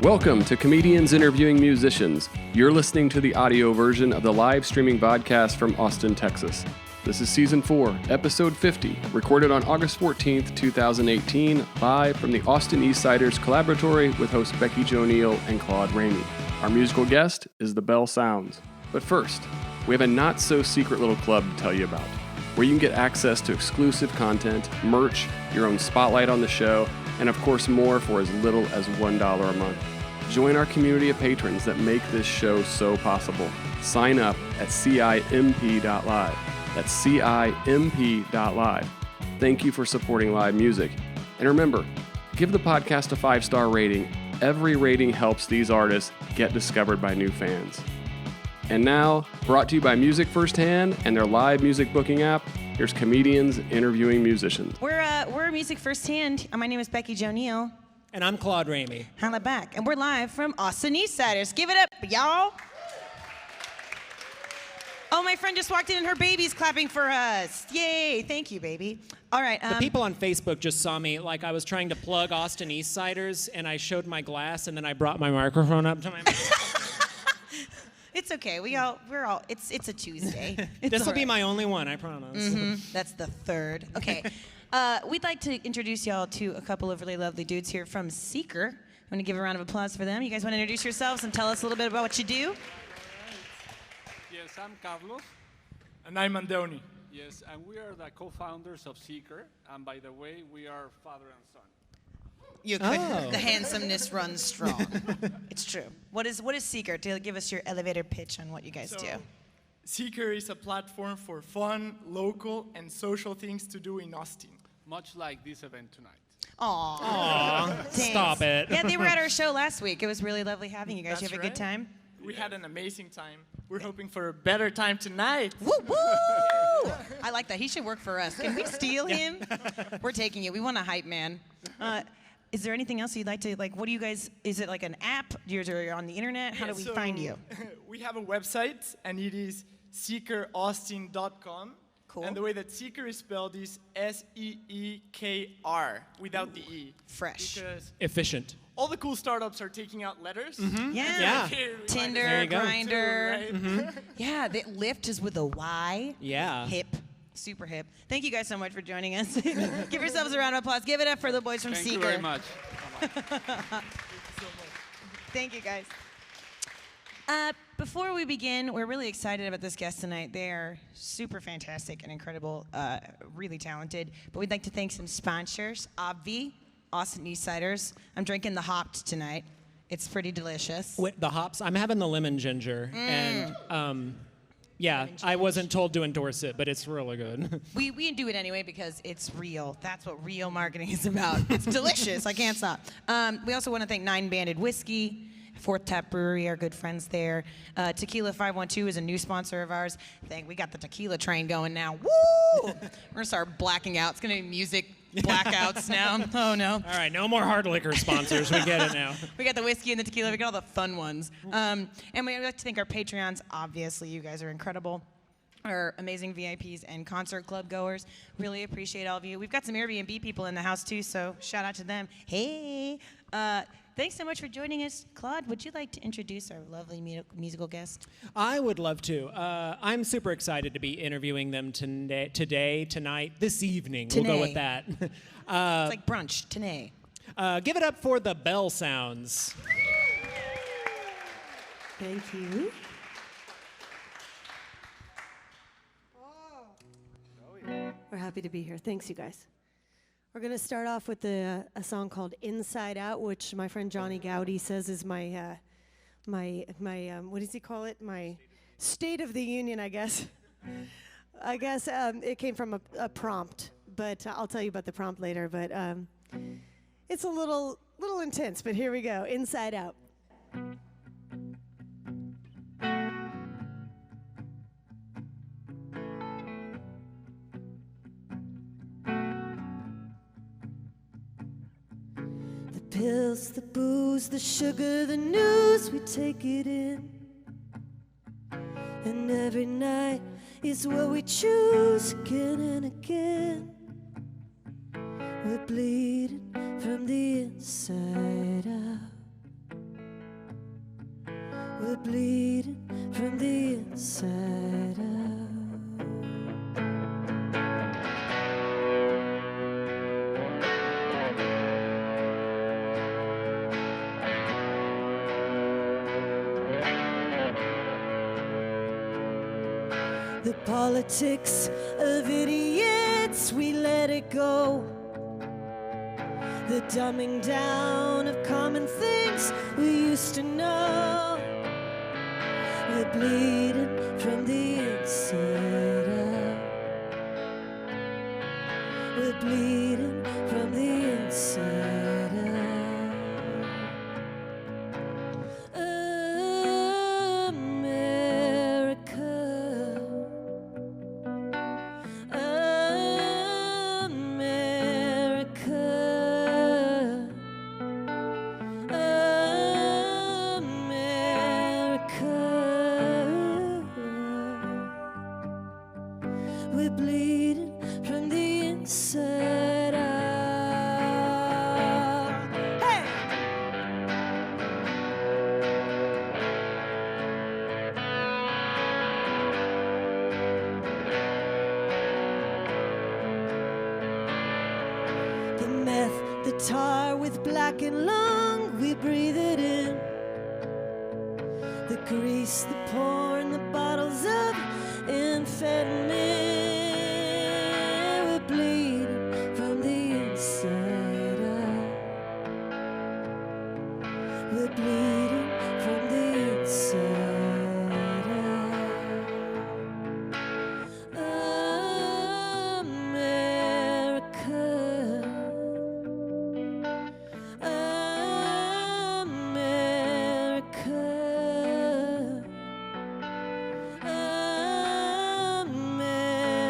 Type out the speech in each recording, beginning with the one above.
Welcome to Comedians Interviewing Musicians. You're listening to the audio version of the live streaming podcast from Austin, Texas. This is Season 4, Episode 50, recorded on August 14th, 2018, live from the Austin Eastsiders Collaboratory with hosts BeckiJo, Neill, and Claude Ramey. Our musical guest is the Belle Sounds. But first, we have a not-so-secret little club to tell you about, where you can get access to exclusive content, merch, your own spotlight on the show, and of course more for as little as $1 a month. Join our community of patrons that make this show so possible. Sign up at CIMP.live. That's CIMP.live. Thank you for supporting live music. And remember, give the podcast a 5-star rating. Every rating helps these artists get discovered by new fans. And now, brought to you by Music Firsthand and their live music booking app, here's Comedians Interviewing Musicians. We're Music Firsthand. My name is BeckiJo, Neill. And I'm Claude Ramey. Holla back. And we're live from Austin Eastsiders. Give it up, y'all. Oh, my friend just walked in and her baby's clapping for us. Yay. Thank you, baby. All right. The people on Facebook just saw me like I was trying to plug Austin Eastsiders, and I showed my glass, and then I brought my microphone up to my mouth. It's okay. It's a Tuesday. This will be my only one, I promise. Mm-hmm. That's the third. Okay. We'd like to introduce y'all to a couple of really lovely dudes here from Seeker. I'm going to give a round of applause for them. You guys want to introduce yourselves and tell us a little bit about what you do? Yes, I'm Carlos. And I'm Andoni. Yes, and we are the co-founders of Seeker. And by the way, we are father and son. You could. The handsomeness runs strong. It's true. What is Seeker? Give us your elevator pitch on what you guys do. Seeker is a platform for fun, local, and social things to do in Austin. Much like this event tonight. Aww. Stop it. Yeah, they were at our show last week. It was really lovely having you guys. That's You have a good time? We had an amazing time. We're hoping for a better time tonight. Woo woo! I like that. He should work for us. Can we steal him? We're taking it. We want a hype man. Is there anything else you'd like to, what do you guys, is it like an app? You're on the internet? How do we find you? We have a website, and it is seekeraustin.com. Cool. And the way that Seeker is spelled is S-E-E-K-R, without the E. Fresh. Because efficient. all the cool startups are taking out letters. Mm-hmm. Yeah. Tinder, Grindr. Right? Mm-hmm. Yeah, the Lyft is with a Y. Yeah. Hip. Super hip. Thank you guys so much for joining us. Give yourselves a round of applause. Give it up for the boys from Thank Seeker. you very much. Thank you, guys. Before we begin, we're really excited about this guest tonight. They are super fantastic and incredible, really talented. But we'd like to thank some sponsors. Obvi, Austin Eastsiders. I'm drinking the hopped tonight. It's pretty delicious. With the hops, I'm having the lemon ginger. And, yeah, I wasn't told to endorse it, but it's really good. We do it anyway because it's real. That's what real marketing is about. It's delicious. I can't stop. We also want to thank 9 Banded Whiskey, Fourth Tap Brewery, our good friends there. Tequila 512 is a new sponsor of ours. We got the tequila train going now. Woo! We're going to start blacking out. It's going to be music blackouts now. Oh, no. All right, no more hard liquor sponsors. We get it now. We got the whiskey and the tequila. We got all the fun ones. And we'd like to thank our Patreons. Obviously, you guys are incredible. Our amazing VIPs and concert club goers. Really appreciate all of you. We've got some Airbnb people in the house, too, so shout out to them. Hey. Thanks so much for joining us. Claude, would you like to introduce our lovely musical guest? I would love to. I'm super excited to be interviewing them today, tonight, this evening. Today. We'll go with that. It's like brunch, today. Give it up for the Belle Sounds. Thank you. We're happy to be here. Thanks, you guys. We're going to start off with a song called Inside Out, which my friend Johnny Gowdy says is my what does he call it? My State of the Union, I guess. I guess it came from a prompt, but I'll tell you about the prompt later. But it's a little intense, but here we go. Inside Out. Pills, the booze, the sugar, the news, we take it in. And every night is what we choose again and again. We're bleeding from the inside out. bleeding from the inside out. The politics of idiots, we let it go. The dumbing down of common things we used to know. We're bleeding from the inside out. We're bleeding from the inside out. We're bleeding from the inside out. Hey! The meth, the tar with blackened lung, we breathe it in. The grease, the porn, the bottles of amphetamine. We're bleeding from the inside out. We're bleeding from the inside out.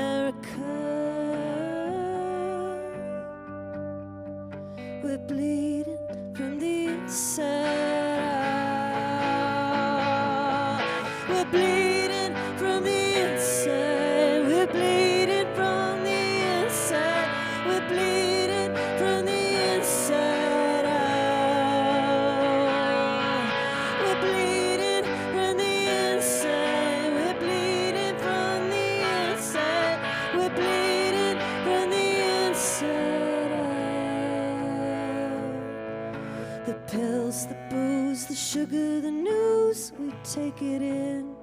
America. We're bleeding from the inside out. We're bleeding from the inside. We're bleeding from the inside. We're bleeding from the inside out. We're bleeding from the inside. We're bleeding from the inside. We're bleeding from the inside out. The pills, the booze, the sugar, the news, we take it in.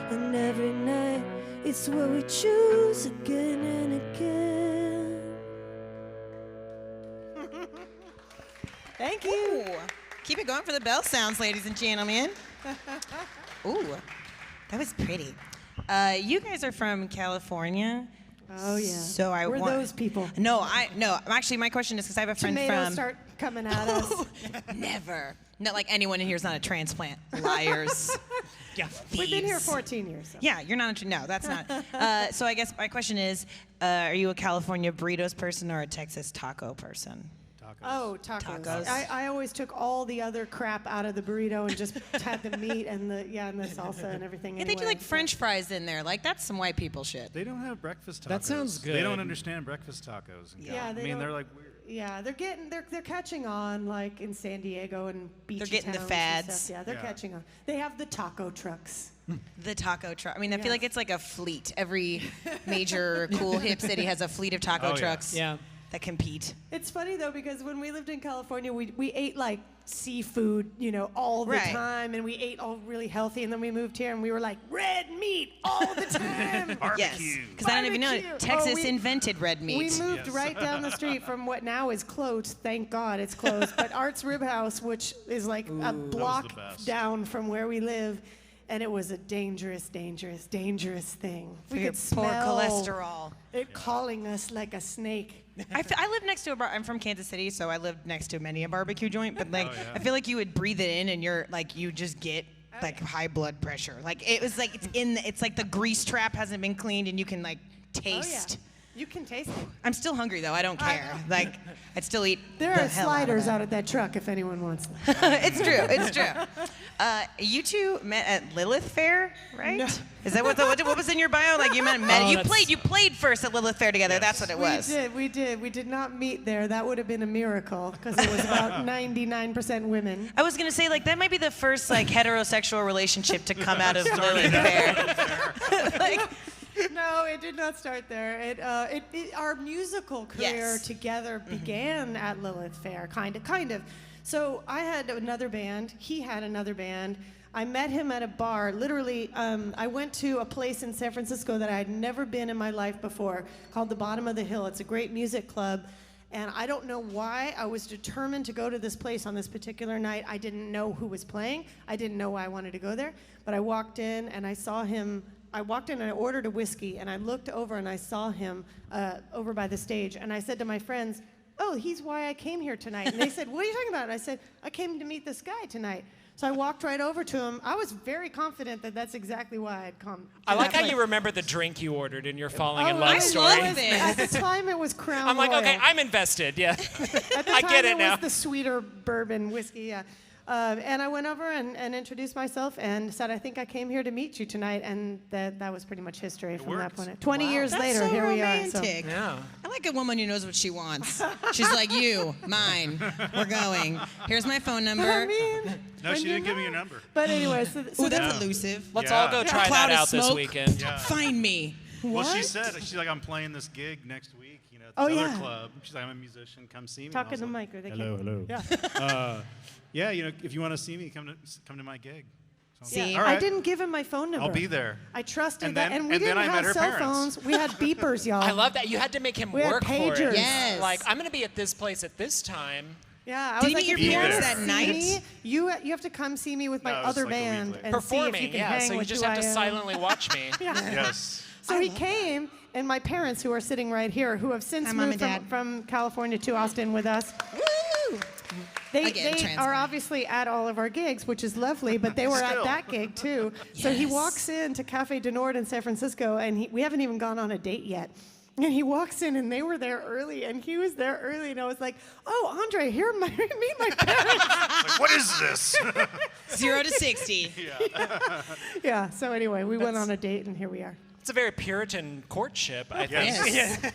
And every night, it's what we choose again and again. Thank you. Keep it going for the Belle Sounds, ladies and gentlemen. Ooh, that was pretty. You guys are from California. Oh, yeah. So We're those people. No. Actually, my question is because I have a friend Tomatoes from. start coming at us. Never. Not like anyone in here is not a transplant. Liars. Yeah. We've been here Thieves. 14 years. So. Yeah, you're not. No, that's not. So I guess my question is, are you a California burritos person or a Texas taco person? Oh, tacos. Tacos. I always took all the other crap out of the burrito and just had the meat and the salsa and everything. Yeah, they do like French fries in there. Like that's some white people shit. They don't have breakfast tacos. That sounds They good. don't understand breakfast tacos. in Yeah, Cali. they I mean, don't- they're like weird. Yeah, they're catching on like in San Diego and beachy They're getting the towns and fads. stuff. Yeah, they're Yeah. catching on. They have the taco trucks. The taco truck. I mean, I feel Yeah. like it's like a fleet. Every major cool hip city has a fleet of taco Oh, yeah. trucks Yeah. that compete. It's funny though because when we lived in California, we ate like seafood, all the Right. time, and we ate all really healthy. And then we moved here, and we were like red meat all the time. Yes, because I don't even know it. Barbecue. Texas Oh, we- invented red meat. We moved right down the street from what now is closed. Thank God it's closed. But Art's Rib House, which is like a block best. down from where we live, and it was a dangerous, dangerous, dangerous thing. For we your could poor smell cholesterol. it calling us like a snake. I live next to a bar. I'm from Kansas City, so I lived next to many a barbecue joint. But like, Oh, yeah. I feel like you would breathe it in, and you're like, you just get like high blood pressure. Like it was like it's like the grease trap hasn't been cleaned, and you can like taste. You can taste it. I'm still hungry though. I don't care. Like, I'd still eat. There the are hell sliders out out at that truck if anyone wants them. It's true. It's true. You two met at Lilith Fair, right? No. Is that what was in your bio? Like you met. You played first at Lilith Fair together. That's what it was. We did. We did not meet there. That would have been a miracle because it was about 99% women. I was gonna say like that might be the first like heterosexual relationship to come out of Lilith Fair. Like, No, it did not start there. Our musical career together began at Lilith Fair, kind of. So I had another band. He had another band. I met him at a bar. Literally, I went to a place in San Francisco that I had never been in my life before, called the Bottom of the Hill. It's a great music club. And I don't know why I was determined to go to this place on this particular night. I didn't know who was playing. I didn't know why I wanted to go there. But I walked in and I saw him. I walked in and I ordered a whiskey, and I looked over and I saw him over by the stage. And I said to my friends, "Oh, he's why I came here tonight." And they said, "What are you talking about?" And I said, "I came to meet this guy tonight." So I walked right over to him. I was very confident that that's exactly why I'd come. I like how you remember the drink you ordered in your falling in love I story. love it. At the time, it was Crown I'm like, Royal. okay, I'm invested. Yeah, At the I time, get it now. was the sweeter bourbon whiskey, yeah. And I went over and introduced myself and said, "I think I came here to meet you tonight," and that was pretty much history from that point. 20 years That's later, so here romantic. we are. So. Yeah. I like a woman who knows what she wants. She's like, you, mine, we're going. Here's my phone number. I mean, No, when she you're didn't give me your not- number. But anyway, so Ooh, that's Yeah. elusive. Let's Yeah. all go try Cloud that of out this smoke. weekend. Yeah. Find me. Well, she What? said, she's like, I'm playing this gig next week, at this Oh, other yeah. club. She's like, I'm a musician, come see me. Talk And I in the was like, mic or they hello, can't. hello. Yeah, if you want to see me, come to my gig. So, See? all right, I didn't give him my phone number. I'll be there. I trusted And that. then- And we and then didn't I met have her cell parents. phones. We had beepers, y'all. I love that. You had to make him We had work for it. pagers. Yes. Like, I'm going to be at this place at this time. Yeah, I Did was you like, meet your if you parents wanna that see night? me, you have to come see me with my No, it was other like a week band later. and see if you Performing, can yeah. hang So you with just who have to I am. silently watch me. Yes. So he came, and my parents, who are sitting right here, who have since Hi, Mom moved and Dad. from California to Austin with us, Woo! they Again, are transplant. obviously at all of our gigs, which is lovely, but they were at Still. that gig too. So he Yes. walks in to Cafe du Nord in San Francisco, and we haven't even gone on a date yet. And he walks in, and they were there early, and he was there early, and I was like, "Oh, Andre, here, meet my parents." Like, what is this? 0 to 60. Yeah. So anyway, we went on a date, and here we are. It's a very Puritan courtship, I think. Yes.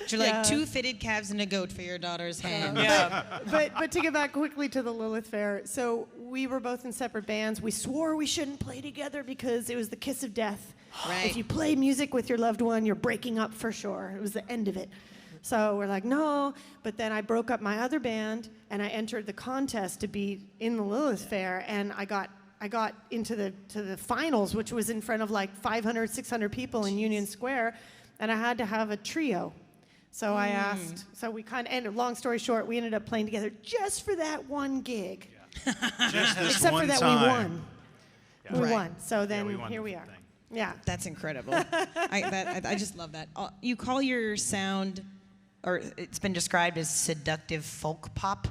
You're like Yeah. 2 fitted calves and a goat for your daughter's hand. Yeah. But to get back quickly to the Lilith Fair, so we were both in separate bands. We swore we shouldn't play together because it was the kiss of death. Right. If you play music with your loved one, you're breaking up for sure. It was the end of it. So we're like, no. But then I broke up my other band, and I entered the contest to be in the Lilith Fair, and I got into the finals, which was in front of like 500, 600 people in Union Square, and I had to have a trio. So I asked, so we kind of ended, long story short, we ended up playing together just for that one gig. Just this Except one for that time. we won. We Right. won. So then we won here the we are. thing. Yeah. That's incredible. I just love that. You call your sound, or it's been described as seductive folk pop.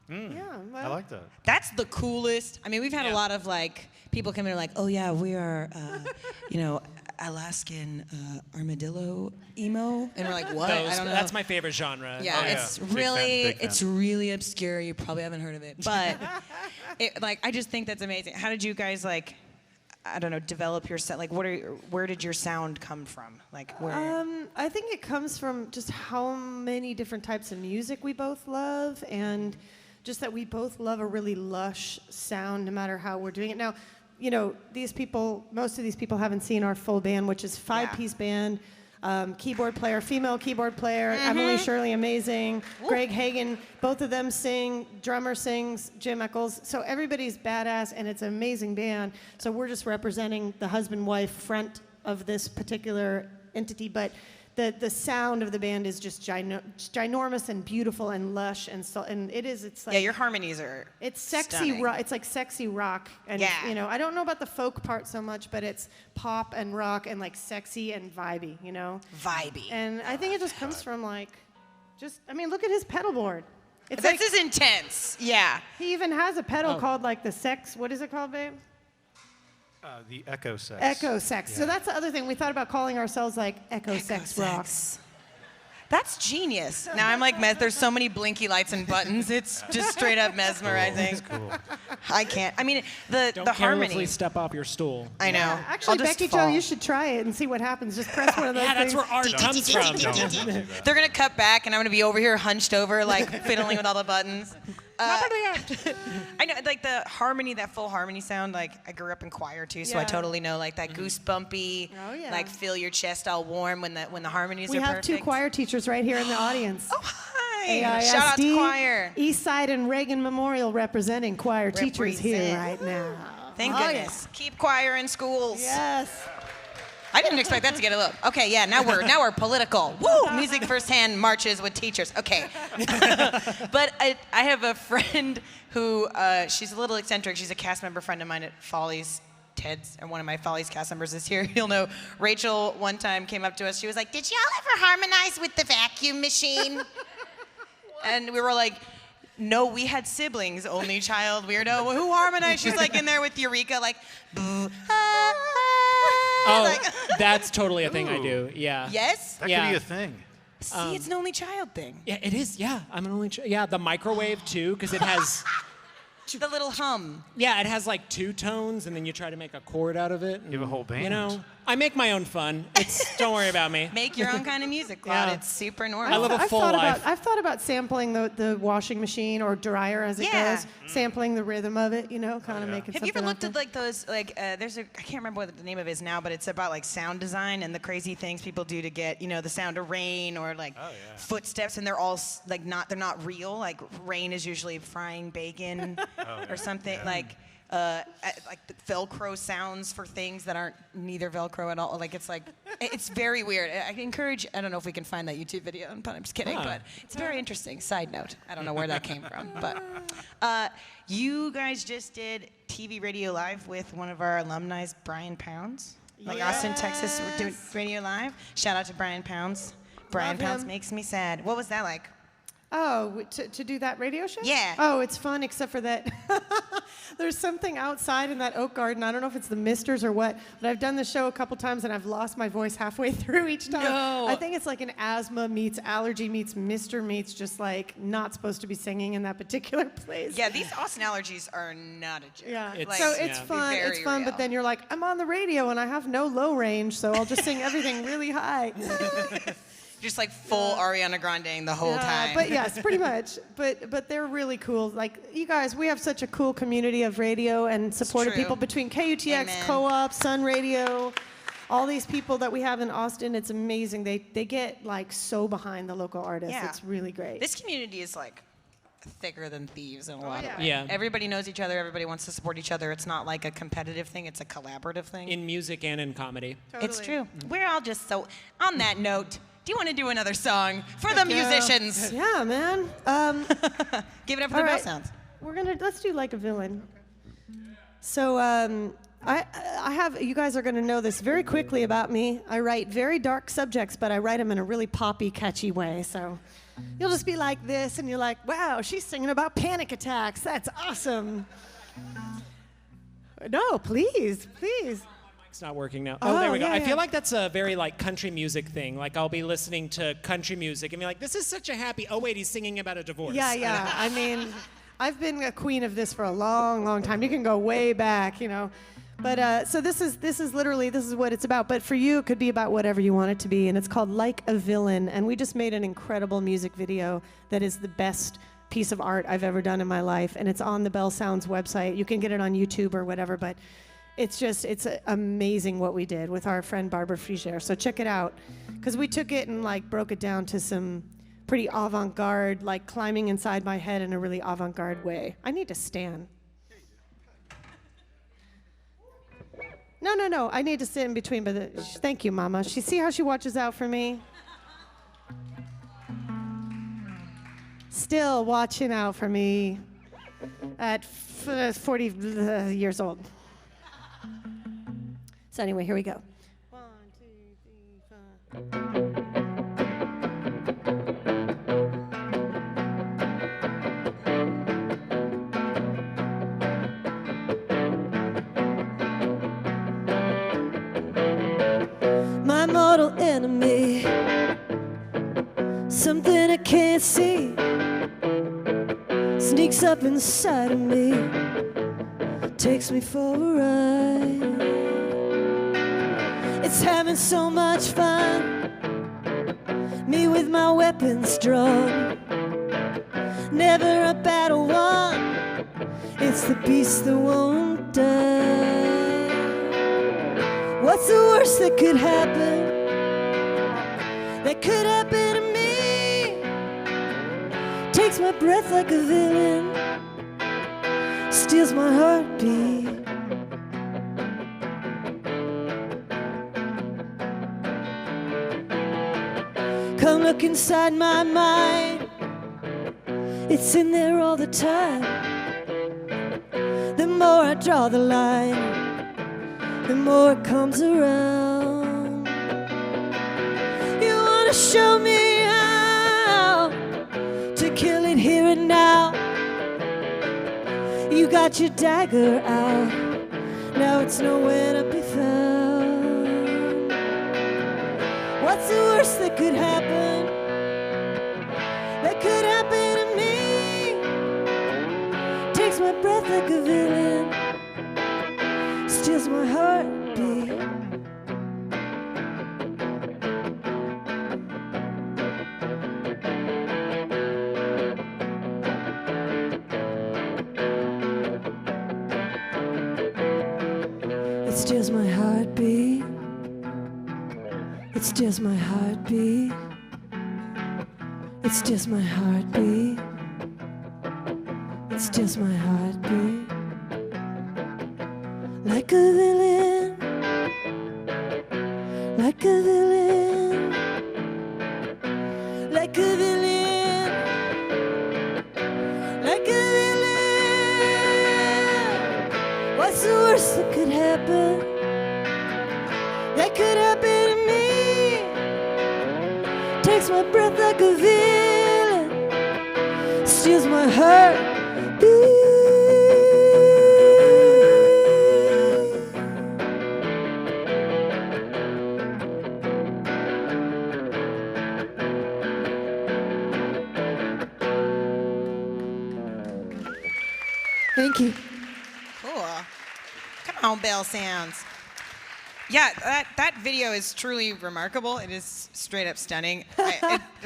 Yeah. Well, I like that. That's the coolest. I mean, we've had a Yeah. lot of like people come in and like, oh yeah, we are, Alaskan armadillo emo, and we're like, what? I don't know. That's my favorite genre. Yeah, Oh, yeah. it's Big fan, really big fan. it's really obscure. You probably haven't heard of it, but I just think that's amazing. How did you guys I don't know, develop your sound? Like, where did your sound come from? Like, where? I think it comes from just how many different types of music we both love, and just that we both love a really lush sound no matter how we're doing it. Now, most of these people haven't seen our full band, which is five-piece band. Keyboard player, female keyboard player, Emily Shirley, amazing. Greg Hagan, both of them sing. Drummer sings, Jim Eccles. So everybody's badass, and it's an amazing band. So we're just representing the husband-wife front of this particular entity, but the sound of the band is just ginormous and beautiful and lush, and it's like, yeah, your harmonies are. it's sexy stunning. rock. It's like sexy rock, and Yeah. I don't know about the folk part so much, but it's pop and rock and like sexy and vibey, Vibey. And I think it just comes from look at his pedal board. It's This like is intense. Yeah. he even has a pedal called like the sex. What is it called, babe? The Echo Sex. Echo Sex. So Yeah. that's the other thing we thought about calling ourselves like Echo Sex Rock. That's genius. Now I'm like, there's so many blinky lights and buttons. It's just straight up mesmerizing. Cool. I can't. I mean, the Don't harmony. carelessly step off your stool. I know. Yeah, actually, I'll just BeckiJo, fall. you should try it and see what happens. Just press one of those Yeah, that's things. where art comes from. They're gonna cut back, and I'm gonna be over here hunched over, like fiddling with all the buttons. I know, like the harmony, that full harmony sound. Like I grew up in choir too, so I Yeah. totally know like that goosebumpy, Oh, yeah. like feel your chest all warm when the harmonies We are have perfect. two choir teachers right here in the audience. Oh hi! AISD, Shout out to choir. Eastside and Reagan Memorial representing choir teachers here Represent. right now. Thank Oh, goodness. Keep choir in schools. Yes. I didn't expect that to get a look. Okay, yeah, now we're political. Woo! Music firsthand marches with teachers. Okay. But I have a friend who, she's a little eccentric. She's a cast member friend of mine at Follies. Ted's, and one of my Follies cast members is here. You'll know Rachel one time came up to us. She was like, "Did y'all ever harmonize with the vacuum machine?" And we were like, "No, we had siblings, only child, weirdo. Who harmonized?" She's like in there with Eureka, like, "Boo, ah, ah," Oh, like, that's totally a thing I do. Yeah. yes? That Yeah. could be a thing. See, it's an only child thing. Yeah, it is. Yeah, I'm an only. Yeah, the microwave too, because it has. The little hum. Yeah, it has like two tones, and then you try to make a chord out of it. You have a whole You band. know, I make my own fun. Don't worry about me. Make your own kind of music, Claude. Yeah. It's super I normal. live a full life. I've thought about sampling the washing machine or dryer as it Yeah. goes, sampling the rhythm of it, you know, kind of making Have you something ever looked up at like those there's a I can't remember what the name of it is now, but it's about like sound design and the crazy things people do to get the sound of rain or like footsteps, and they're all they're not real. Like rain is usually frying bacon or something like the Velcro sounds for things that aren't neither Velcro at all. Like it's very weird. I encourage. I don't know if we can find that YouTube video. I'm just kidding, but it's very interesting. Side note. I don't know where that came from, but you guys just did TV Radio Live with one of our alumni, Brian Pounds. Like Austin, Texas, we're doing Radio Live. Shout out to Brian Pounds. Brian Love Pounds him. makes me sad. What was that like? Oh, to do that radio show? Yeah. Oh, it's fun, except for that there's something outside in that oak garden. I don't know if it's the misters or what, but I've done the show a couple times and I've lost my voice halfway through each time. No. I think it's like an asthma meets allergy meets mister meets just like not supposed to be singing in that particular place. Yeah, these Austin allergies are not a joke. Yeah. It's- So it's yeah. fun. Very It's fun, real. but then you're like, I'm on the radio and I have no low range, so I'll just sing everything really high. Just like full Ariana Grande the whole time. But yes, pretty much. But they're really cool. Like you guys, we have such a cool community of radio and supportive true. people between KUTX, Amen. Co-op, Sun Radio, all these people that we have in Austin. It's amazing. They get like so behind the local artists. Yeah. It's really great. This community is like thicker than thieves in a lot of yeah. ways. Yeah. Everybody knows each other. Everybody wants to support each other. It's not like a competitive thing. It's a collaborative thing. In music and in comedy. It's true. We're all just so. On that note, do you want to do another song for the musicians? Yeah, man. Give it up for All the Belle right. Sounds. Let's do Like a Villain. So I have, you guys are going to know this very quickly about me. I write very dark subjects, but I write them in a really poppy, catchy way. So you'll just be like this, and you're like, wow, she's singing about panic attacks. That's awesome. No, please. It's not working now. Oh, Oh, there we go. yeah, I yeah. feel like that's a very like country music thing. Like I'll be listening to country music and be like, this is such a happy. Oh wait, he's singing about a divorce. Yeah. I mean, I've been a queen of this for a long, long time. You can go way back, But so this is what it's about. But for you, it could be about whatever you want it to be, and it's called Like a Villain. And we just made an incredible music video that is the best piece of art I've ever done in my life, and it's on the Belle Sounds website. You can get it on YouTube or whatever, but it's amazing what we did with our friend Barbara Frigere. So check it out, because we took it and like broke it down to some pretty avant-garde, like climbing inside my head in a really avant-garde way. I need to stand. No. I need to sit in between. But thank you, Mama. See how she watches out for me? Still watching out for me at 40 years old. So anyway, here we go. 1, 2, 3, 4. My mortal enemy Something I can't see sneaks up inside of me, takes me for a ride. It's having so much fun, me with my weapons drawn. Never a battle won, it's the beast that won't die. What's the worst that could happen? That could happen to me. Takes my breath like a villain, steals my heartbeat. Come look inside my mind, it's in there all the time. The more I draw the line, the more it comes around. You wanna show me how to kill it here and now. You got your dagger out, now it's nowhere to be found. What's the worst that could happen? That could happen to me. Takes my breath like a villain, steals my heartbeat. It steals my heartbeat. It steals my heartbeat. It steals my heartbeat. It steals my heartbeat. Like a villain. Like a villain. Like a villain. Like a villain. What's the worst that could happen? That could happen to me. Takes my breath like a villain, steals my heartbeat. Thank you. Cool. Come on, Belle Sounds. Yeah, that video is truly remarkable. It is straight up stunning.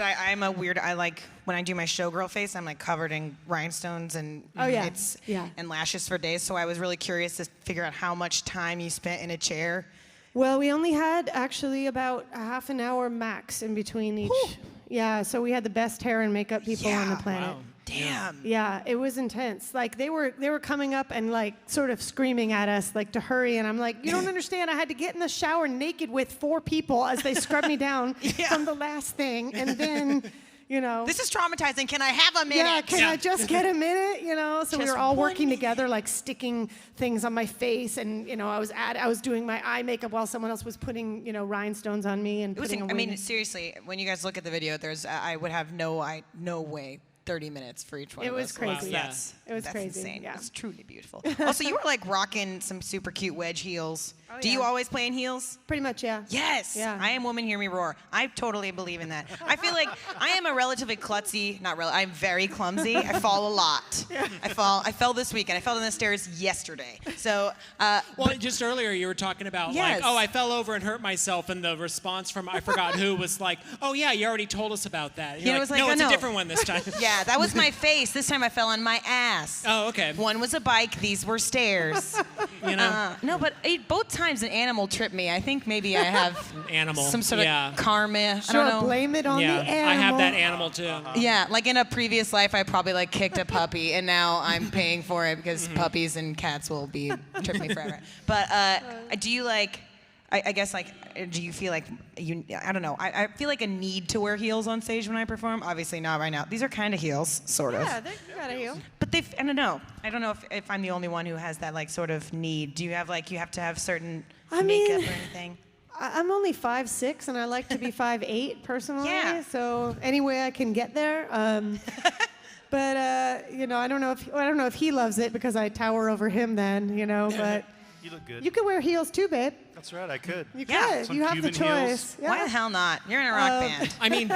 I'm a weird. I like when I do my showgirl face. I'm like covered in rhinestones and and lashes for days. So I was really curious to figure out how much time you spent in a chair. Well, we only had actually about a half an hour max in between each. Whew. Yeah, so we had the best hair and makeup people on the planet. Wow. Damn. Yeah, it was intense. Like they were coming up and like sort of screaming at us like to hurry, and I'm like, you don't understand. I had to get in the shower naked with 4 people as they scrubbed me down from the last thing, and then, you know. This is traumatizing. Can I have a minute? Yeah, can I just get a minute? You know. So we Just were all 1 working minute. together, like sticking things on my face, and you know, I was doing my eye makeup while someone else was putting rhinestones on me and It was. putting. I mean, seriously, when you guys look at the video, I would have no way. 30 minutes for each one It of was those. crazy. Wow. That's, It was that's crazy, insane. yeah. It's truly beautiful. Also, you were like rocking some super cute wedge heels. Oh, Do you yeah. always play in heels? Pretty much, yeah. Yes. Yeah. I am woman, hear me roar. I totally believe in that. I feel like I am a relatively klutzy, I'm very clumsy. I fall a lot. I fell this weekend. I fell down the stairs yesterday. So, Well, just earlier you were talking about Yes. like, oh, I fell over and hurt myself, and the response from I forgot who was like, oh yeah, you already told us about that. And You know, you're it's like, like, no, oh, it's no. a different one this time. yeah, that was my face. This time I fell on my ass. Oh, okay. One was a bike. These were stairs. You know, No, but both times an animal tripped me. I think maybe I have animal. some sort of yeah. karma. I Sure, don't know. blame it on Yeah, the animal. I have that animal too. Yeah, like in a previous life, I probably like kicked a puppy, and now I'm paying for it because puppies and cats will be trip me forever. But do you like? I guess like, do you feel like you? I don't know. I feel like a need to wear heels on stage when I perform. Obviously not right now. These are kind of heels, sort of. Yeah, they got a heel. But I don't know. I don't know if I'm the only one who has that like sort of need. Do you have like you have to have certain I makeup mean, or anything? I'm only 5'6", and I like to be 5'8" personally. Yeah. So any way I can get there. But I don't know if he loves it because I tower over him. Then but. You look good. You could wear heels too, babe. That's right, I could. You Yeah. could. Some You have the Cuban heels. choice. Yeah. Why the hell not? You're in a rock band. I mean,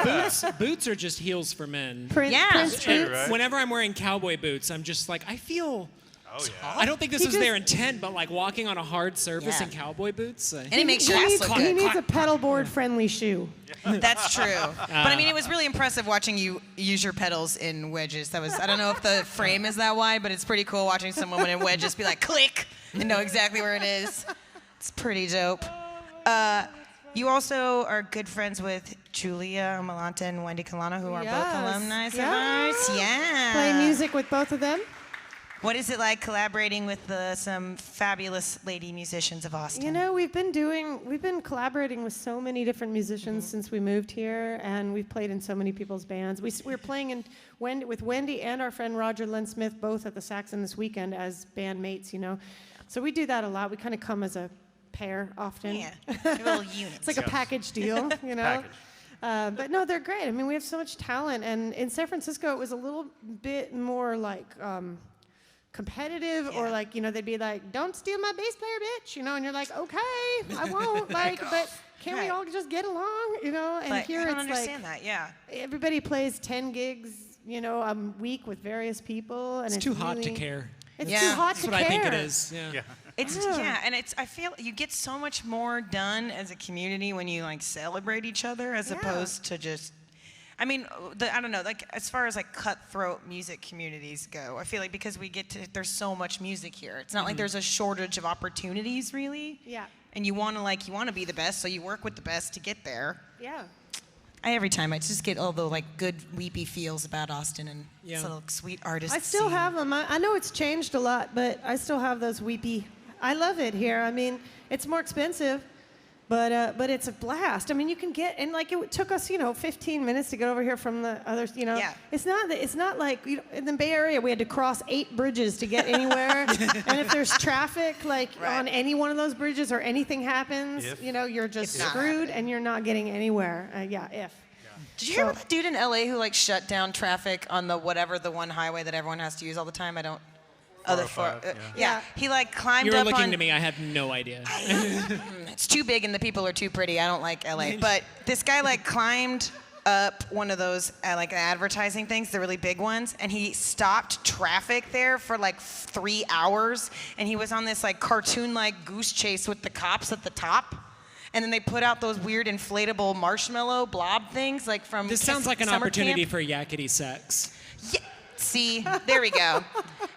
boots are just heels for men. Yeah. Prince That's boots. right. Whenever I'm wearing cowboy boots, I'm just like, I feel. Oh, yeah. I don't think this He was just- their intent, but like walking on a hard surface Yeah. in cowboy boots. And it makes He your ass needs, look he good. needs a pedal board friendly shoe. That's true. But I mean, it was really impressive watching you use your pedals in wedges. That was, I don't know if the frame is that wide, but it's pretty cool watching some woman in wedges be like, click, and know exactly where it is. It's pretty dope. You also are good friends with Julia Malanta and Wendy Colano, who are both Yes. alumni of Yeah. ours. Yeah. Play music with both of them. What is it like collaborating with some fabulous lady musicians of Austin? You know, we've been collaborating with so many different musicians since we moved here, and we've played in so many people's bands. We're playing with Wendy and our friend Roger Len Smith both at the Saxon this weekend as bandmates, you know. So we do that a lot. We kind of come as a pair often. Yeah, a little unit. It's like a package deal, you know. But no, they're great. I mean, we have so much talent, and in San Francisco, it was a little bit more like competitive, or like, you know, they'd be like, "Don't steal my bass player, bitch," you know, and you're like, "Okay, I won't." Like, but can't we Right. all just get along, you know? And But here I don't it's understand like that. Yeah. everybody plays 10 gigs, you know, a week with various people, and It's too hot to really- care. It's Yeah. too hot That's to what care. I think it is. Yeah. It's Yeah. and I feel you get so much more done as a community when you like celebrate each other as Yeah. opposed to just. I mean, I don't know. Like as far as like cutthroat music communities go, I feel like because there's so much music here. It's not like there's a shortage of opportunities, really. Yeah. And you want to be the best, so you work with the best to get there. Yeah. Every time I just get all the like good weepy feels about Austin and Yeah. this little sweet artist. I still scene. have them. I know it's changed a lot, but I still have those weepy. I love it here. I mean, it's more expensive, but it's a blast. I mean, you can get, and like it took us, 15 minutes to get over here from the others. Yeah. It's not like in the Bay Area we had to cross 8 bridges to get anywhere. And if there's traffic like Right. on any one of those bridges or anything happens, If. you're just It's not screwed happening. and you're not getting anywhere. If. Did you hear about the dude in LA who like shut down traffic on the one highway that everyone has to use all the time? I don't. Other 405, yeah. He like climbed You were up looking on. to me. I had no idea. It's too big and the people are too pretty. I don't like LA. But this guy like climbed up one of those like advertising things, the really big ones, and he stopped traffic there for like 3 hours. And he was on this like cartoon-like goose chase with the cops at the top. And then they put out those weird inflatable marshmallow blob things like from This sounds like an summer opportunity camp. for yakety sex. Yeah. See, there we go.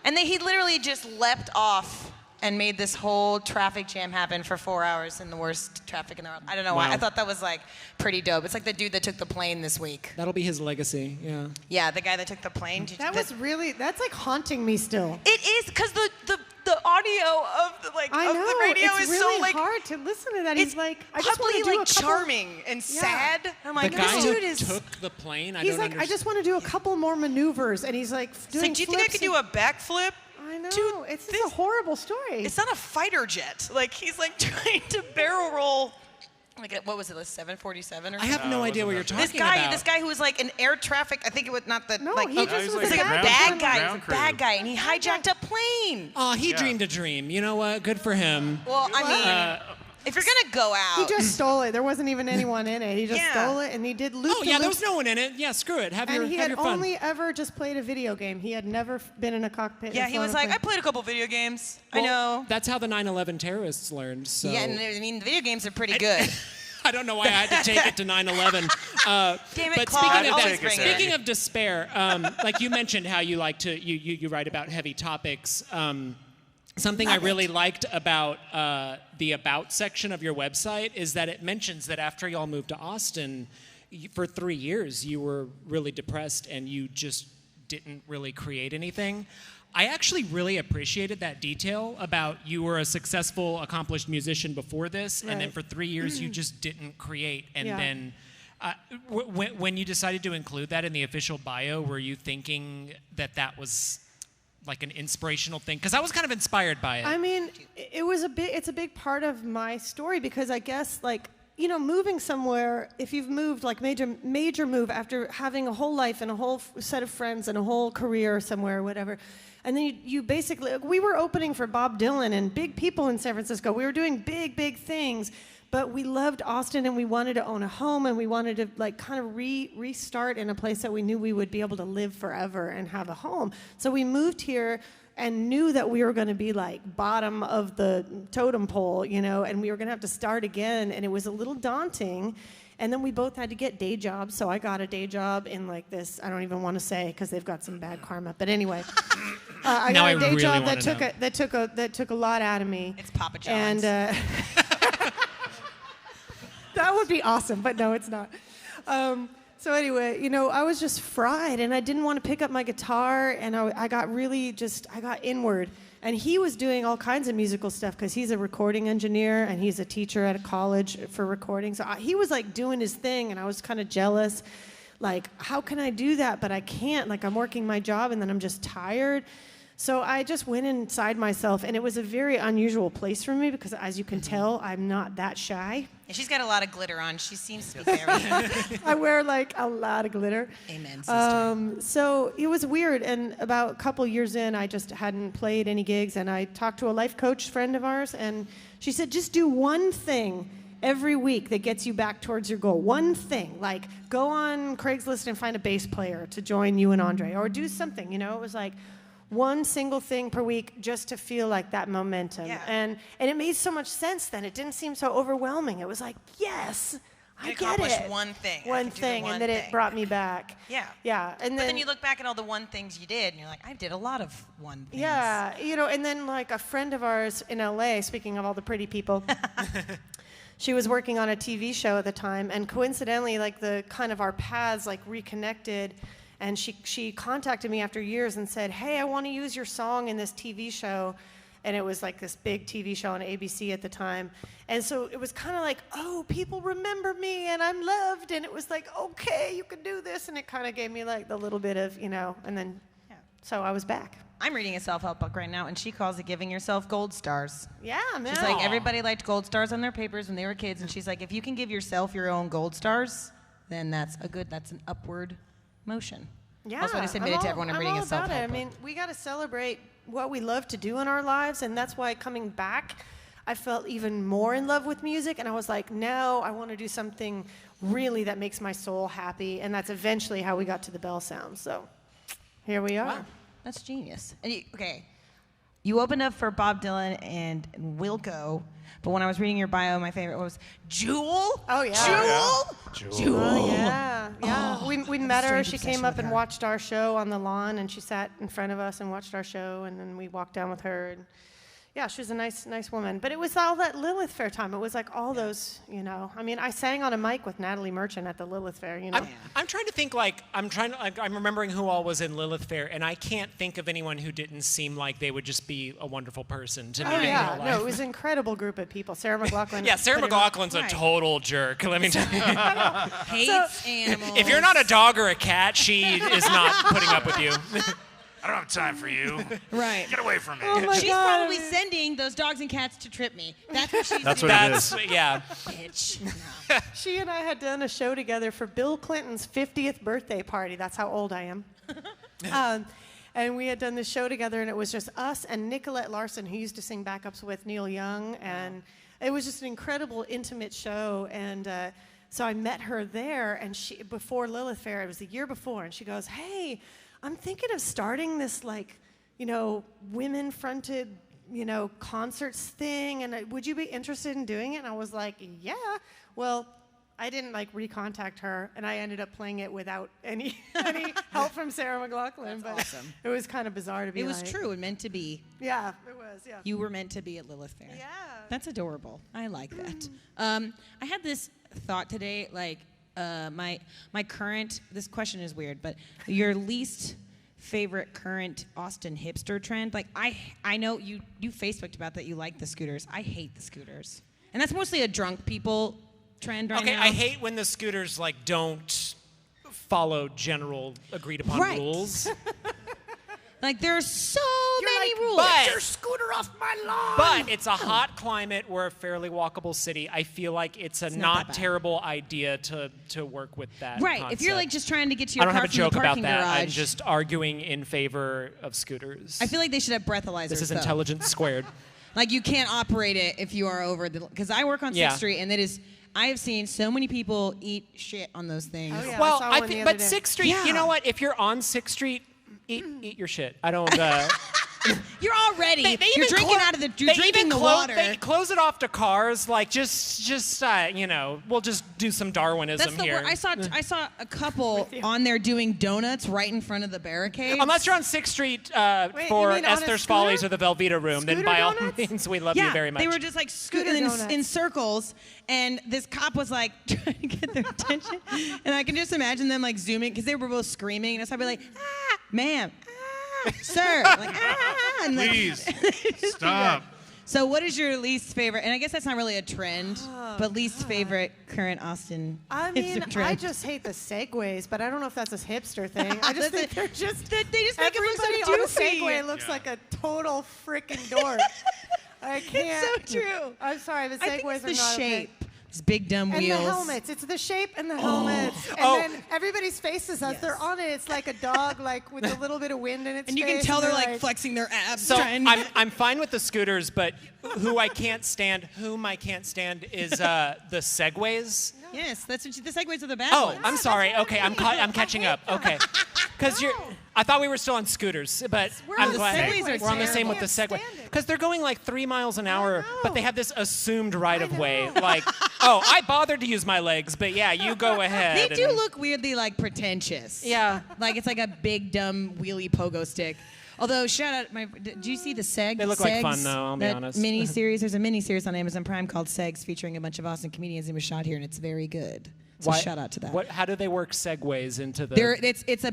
And then he literally just leapt off and made this whole traffic jam happen for 4 hours in the worst traffic in the world. I don't know why. Wow. I thought that was like pretty dope. It's like the dude that took the plane this week. That'll be his legacy. Yeah. Yeah, the guy that took the plane. That's like haunting me still. It is because the audio of the I know. of the radio it's is really so like hard to listen to that. it's He's like, I just want oddly to do like a couple. charming and sad. I'm like, The guy this who dude is. took the plane. I He's don't like, I understand. just want to do a couple more maneuvers, and he's like It's doing like, do you think I flips could do a backflip? I know. Dude, it's this- a horrible story. It's not a fighter jet. Like he's like trying to barrel roll. Like what was it, a 747 or I something? have no it idea what wasn't you're that talking about. This guy who was like in air traffic. I think it was not the No, like. he just was was like a a guy. bad ground- guy. ground He's a bad crew. guy, and he hijacked a plane. Oh, he Yeah. dreamed a dream. You know what? Good for him. Well, I mean, if you're gonna go out, He just stole it. There wasn't even anyone in it. He just Yeah. stole it, and he did loop. Oh yeah, there was no one in it. Yeah, screw it. Have And your he have had your fun. only ever just played a video game. He had never been in a cockpit. yeah, or he flown was a like, plane. I played a couple video games. Well, I know. That's how the 9/11 terrorists learned. So Yeah, and I mean, video games are pretty good. I don't know why I had to take it to 9/11. Damn it, But Claude, speaking of always take us bring there. it. speaking of despair, like you mentioned, how you like to you write about heavy topics. Something I really liked about the About section of your website is that it mentions that after y'all moved to Austin, for 3 years you were really depressed and you just didn't really create anything. I actually really appreciated that detail about you were a successful, accomplished musician before this, and then Right. for 3 years you just didn't create. And Yeah. then when you decided to include that in the official bio, were you thinking that was like an inspirational thing? Because I was kind of inspired by it. I mean, it's a big part of my story because I guess like you know, moving somewhere, if you've moved, like major move after having a whole life and a whole set of friends and a whole career somewhere or whatever, and then you basically, we were opening for Bob Dylan and big people in San Francisco. We were doing big things, but we loved Austin and we wanted to own a home and we wanted to like kind of restart in a place that we knew we would be able to live forever and have a home. So we moved here and knew that we were going to be like bottom of the totem pole, you know, and we were going to have to start again, and it was a little daunting. And then we both had to get day jobs, so I got a day job in like this, I don't even want to say because they've got some bad karma, but anyway. I got a day job that took a lot out of me. It's Papa John's. And that would be awesome, but no, it's not. So anyway, you know, I was just fried, and I didn't want to pick up my guitar, and I got inward. And he was doing all kinds of musical stuff because he's a recording engineer, and he's a teacher at a college for recording. So he was like doing his thing, and I was kind of jealous. Like, how can I do that? But I can't. Like, I'm working my job, and then I'm just tired. So I just went inside myself, and it was a very unusual place for me because, as you can tell, I'm not that shy. Yeah, she's got a lot of glitter on. She seems to be very... I wear, like, a lot of glitter. Amen, sister. So it was weird, and about a couple years in, I just hadn't played any gigs, and I talked to a life coach friend of ours, and she said, just do one thing every week that gets you back towards your goal. One thing, like go on Craigslist and find a bass player to join you and Andre, or do something, you know? It was like... one single thing per week just to feel like that momentum. Yeah. And it made so much sense then. It didn't seem so overwhelming. It was like, yes, I get accomplish it. one thing. One thing, and then it brought me back. Yeah. Yeah. And then you look back at all the one things you did, and you're like, I did a lot of one things. Yeah, you know, and then like a friend of ours in LA, speaking of all the pretty people, she was working on a TV show at the time, and coincidentally, like the kind of our paths like reconnected. And she contacted me after years and said, hey, I want to use your song in this TV show. And it was like this big TV show on ABC at the time. And so it was kind of like, oh, people remember me and I'm loved. And it was like, okay, you can do this. And it kind of gave me like the little bit of, you know, and then, so I was back. I'm reading a self-help book right now, and she calls it giving yourself gold stars. Yeah, man. She's like, everybody liked gold stars on their papers when they were kids. And she's like, if you can give yourself your own gold stars, then that's an upward motion. Yeah, That's what I submitted to everyone. I'm reading a self-help book. I mean, we got to celebrate what we love to do in our lives, and that's why coming back, I felt even more in love with music, and I was like, now I want to do something really that makes my soul happy, and that's eventually how we got to the Belle Sounds. So here we are. Wow, that's genius. And you opened up for Bob Dylan and Wilco, but when I was reading your bio, my favorite was Jewel. Oh, yeah. Jewel? Jewel. Oh, yeah. Oh, we met her. strange She obsession came up with and her. watched our show on the lawn, and she sat in front of us and watched our show, and then we walked down with her. And yeah, she was a nice woman. But it was all that Lilith Fair time. It was like all those, you know. I mean, I sang on a mic with Natalie Merchant at the Lilith Fair, you know. I'm trying to think, I'm remembering who all was in Lilith Fair, and I can't think of anyone who didn't seem like they would just be a wonderful person to me in real life. No, it was an incredible group of people. Sarah McLachlan. Yeah, Sarah McLachlan's a total jerk, let me tell you. Hates animals. If you're not a dog or a cat, she is not putting up with you. I don't have time for you. Right. Get away from me. Oh my She's God. probably sending those dogs and cats to trip me. That's what she's That's doing. what it is. Yeah. Bitch. No. She and I had done a show together for Bill Clinton's 50th birthday party. That's how old I am. And we had done this show together, and it was just us and Nicolette Larson, who used to sing backups with Neill Young. And it was just an incredible, intimate show. And so I met her there, and before Lilith Fair, it was the year before, and she goes, hey, I'm thinking of starting this, like, you know, women-fronted, you know, concerts thing, and would you be interested in doing it? And I was like, yeah. Well, I didn't, like, recontact her, and I ended up playing it without any help from Sarah McLachlan. But awesome. It was kind of bizarre to be It was like, true and meant to be. Yeah, it was, yeah. You were meant to be at Lilith Fair. Yeah. That's adorable. I like that. I had this thought today, like, my current, this question is weird, but your least favorite current Austin hipster trend? Like, I know you Facebooked about that you like the scooters. I hate the scooters. And that's mostly a drunk people trend right now. Okay, I hate when the scooters, like, don't follow general agreed upon rules. Like there's so many rules. But- Your scooter off my lawn. But it's a hot climate. We're a fairly walkable city. I feel like it's a not not that bad. terrible idea to work with that. Right. If you're like concept. just trying to get to I your don't car have a from the joke about parking that. garage. I'm just arguing in favor of scooters. I feel like they should have breathalyzers. this is though. intelligence squared. Like you can't operate it if you are over the. Because I work on 6th Yeah. Street, and I have seen so many people eat shit on those things. Oh, yeah. Well, saw I one the think, other but day. 6th Street. Yeah. You know what? If you're on 6th Street, eat your shit. I don't. You're already. They you're even drinking clo- out of the. they You're drinking even the clo- water. They close it off to cars. Like just we'll just do some Darwinism That's the here. word. I saw a couple on there doing donuts right in front of the barricades. Unless you're on 6th Street Wait, for you mean on a Esther's scooter? Follies or the Velveeta Room, then Scooter by all donuts? means, we love yeah, you very much. they were just like Scooter scooting donuts. in circles, and this cop was like trying to get their attention, and I can just imagine them like zooming because they were both screaming, and so I'd be like, ma'am, sir, like, and like, Please just stop. So what is your least favorite? And I guess that's not really a trend, but least favorite current Austin I mean, hipster trend. I just hate the Segways, but I don't know if that's a hipster thing. I just think they're just they just make it look so everybody on a doofy. Segway looks Yeah. like a total freaking dork. I can't. It's so true. I'm sorry, the I think Segways it's are the not okay. shape. These big dumb And wheels. the helmets. It's the shape and the helmets. And Oh. then everybody's faces as they're on it. It's like a dog, like with a little bit of wind in its And you face. can tell they're they're like flexing their abs. So trying I'm fine with the scooters, but whom I can't stand is the Segways. Yes, that's what the Segways are the bad Oh, ones. I'm sorry. Okay, I'm catching up. Okay, because I thought we were still on scooters, but We're I'm on the glad Segways, we're on the man. same with the Can't Segway. stand it. Because they're going like 3 miles an hour, but they have this assumed right of way. know. Like, oh, I bothered to use my legs, but yeah, you go ahead. They do and- look weirdly like pretentious. Yeah. Like it's like a big dumb wheelie pogo stick. Although shout out do you see the Seg? They look like fun, Segs? though, I'll be That honest. mini series. There's a mini series on Amazon Prime called Segs featuring a bunch of Austin comedians. It was shot here and it's very good. So Why- shout out to that. How do they work Segways into the? It's a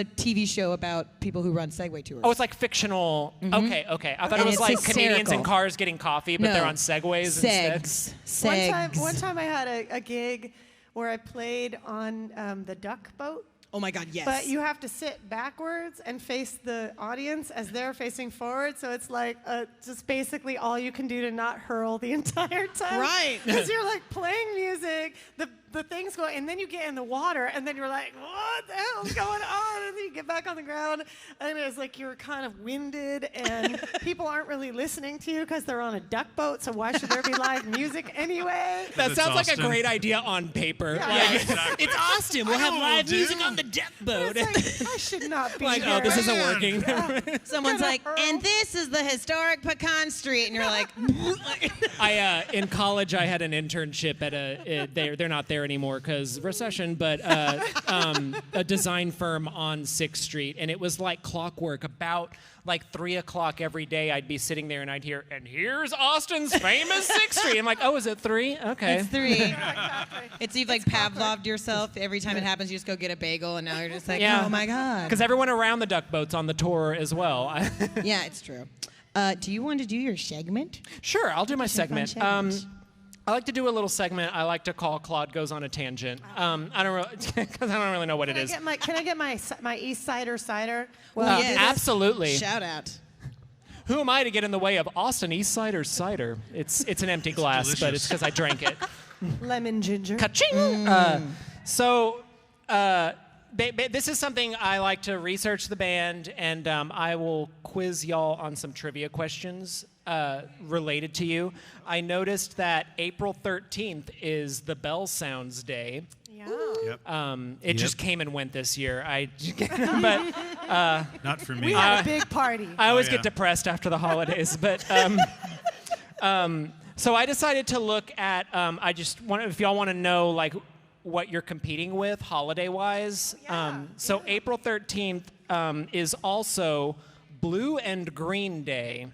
TV show about people who run Segway tours. Oh, it's like fictional. Okay. I thought And it was it's like comedians in hysterical. cars getting coffee, but No. they're on Segways instead. Segs. One time I had a gig where I played on the duck boat. Oh my God, yes. But you have to sit backwards and face the audience as they're facing forward. So it's like just basically all you can do to not hurl the entire time. Right. Because you're like playing music, the things go, and then you get in the water, and then you're like, what the hell's going on? And then you get back on the ground, and it's like you're kind of winded, and people aren't really listening to you because they're on a duck boat. So why should there be live music anyway? That It's sounds like a Austin. great idea on paper. Yeah. Like, Exactly. it's Austin. We'll have know what live we'll music do. on the deck boat. It's like, I should not be Like, here. oh, this isn't Man. working. Someone's Gonna like, hurl. and this is the historic Pecan Street, and you're like, In college, I had an internship at they're not there anymore because recession, but a design firm on 6th Street, and it was like clockwork. About like 3 o'clock every day, I'd be sitting there and I'd hear, and here's Austin's famous 6th Street. I'm like, oh, is it 3? Okay. it's 3. It's you've like Pavloved yourself. Every time it happens, you just go get a bagel, and now you're just like, Yeah. oh my God. Because everyone around the duck boat's on the tour as well. Yeah, it's true. Do you want to do your segment? Sure, I'll do my It's a fun segment. segment. I like to do a little segment I like to call Claude Goes on a Tangent. I don't really know what it is. Can I get my East Sider cider? Well, yes. Absolutely. Shout out. Who am I to get in the way of Austin East Sider cider? It's an empty glass, but delicious. it's because I drank it. Lemon ginger. Ka-ching! This is something I like to research the band, and I will quiz y'all on some trivia questions related to you. I noticed that April 13th is the Belle Sounds Day. Yeah. Yep. It just came and went this year. But Not for me. We had a big party. I always yeah. get depressed after the holidays. But so I decided to look at. If y'all want to know like what you're competing with holiday-wise. So April 13th is also Blue and Green Day.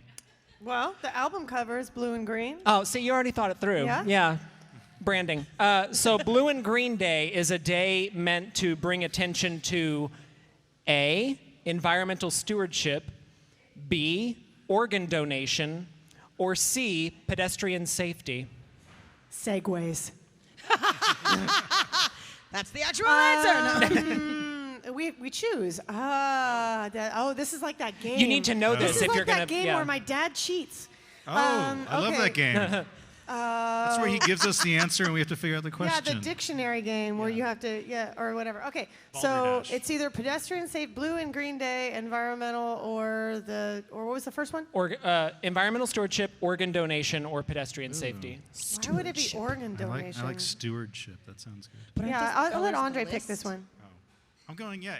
Well, the album cover is blue and green. Oh, see, you already thought it through. Yeah? Branding. So Blue and Green Day is a day meant to bring attention to A, environmental stewardship, B, organ donation, or C, pedestrian safety. Segways. That's the actual answer. No. we choose? This is like that game. You need to know this is if like you're gonna. that game where my dad cheats. I love okay. that game. That's where he gives us the answer and we have to figure out the question. Yeah, the dictionary game where you have to, or whatever. Okay, Balderdash. so it's either pedestrian safe, Blue and Green Day, environmental, or what was the first one? Or environmental stewardship, organ donation, or pedestrian safety. Why would it be organ donation? I like stewardship. That sounds good. But Yeah, I'll let Andre pick this one. I'm going, A.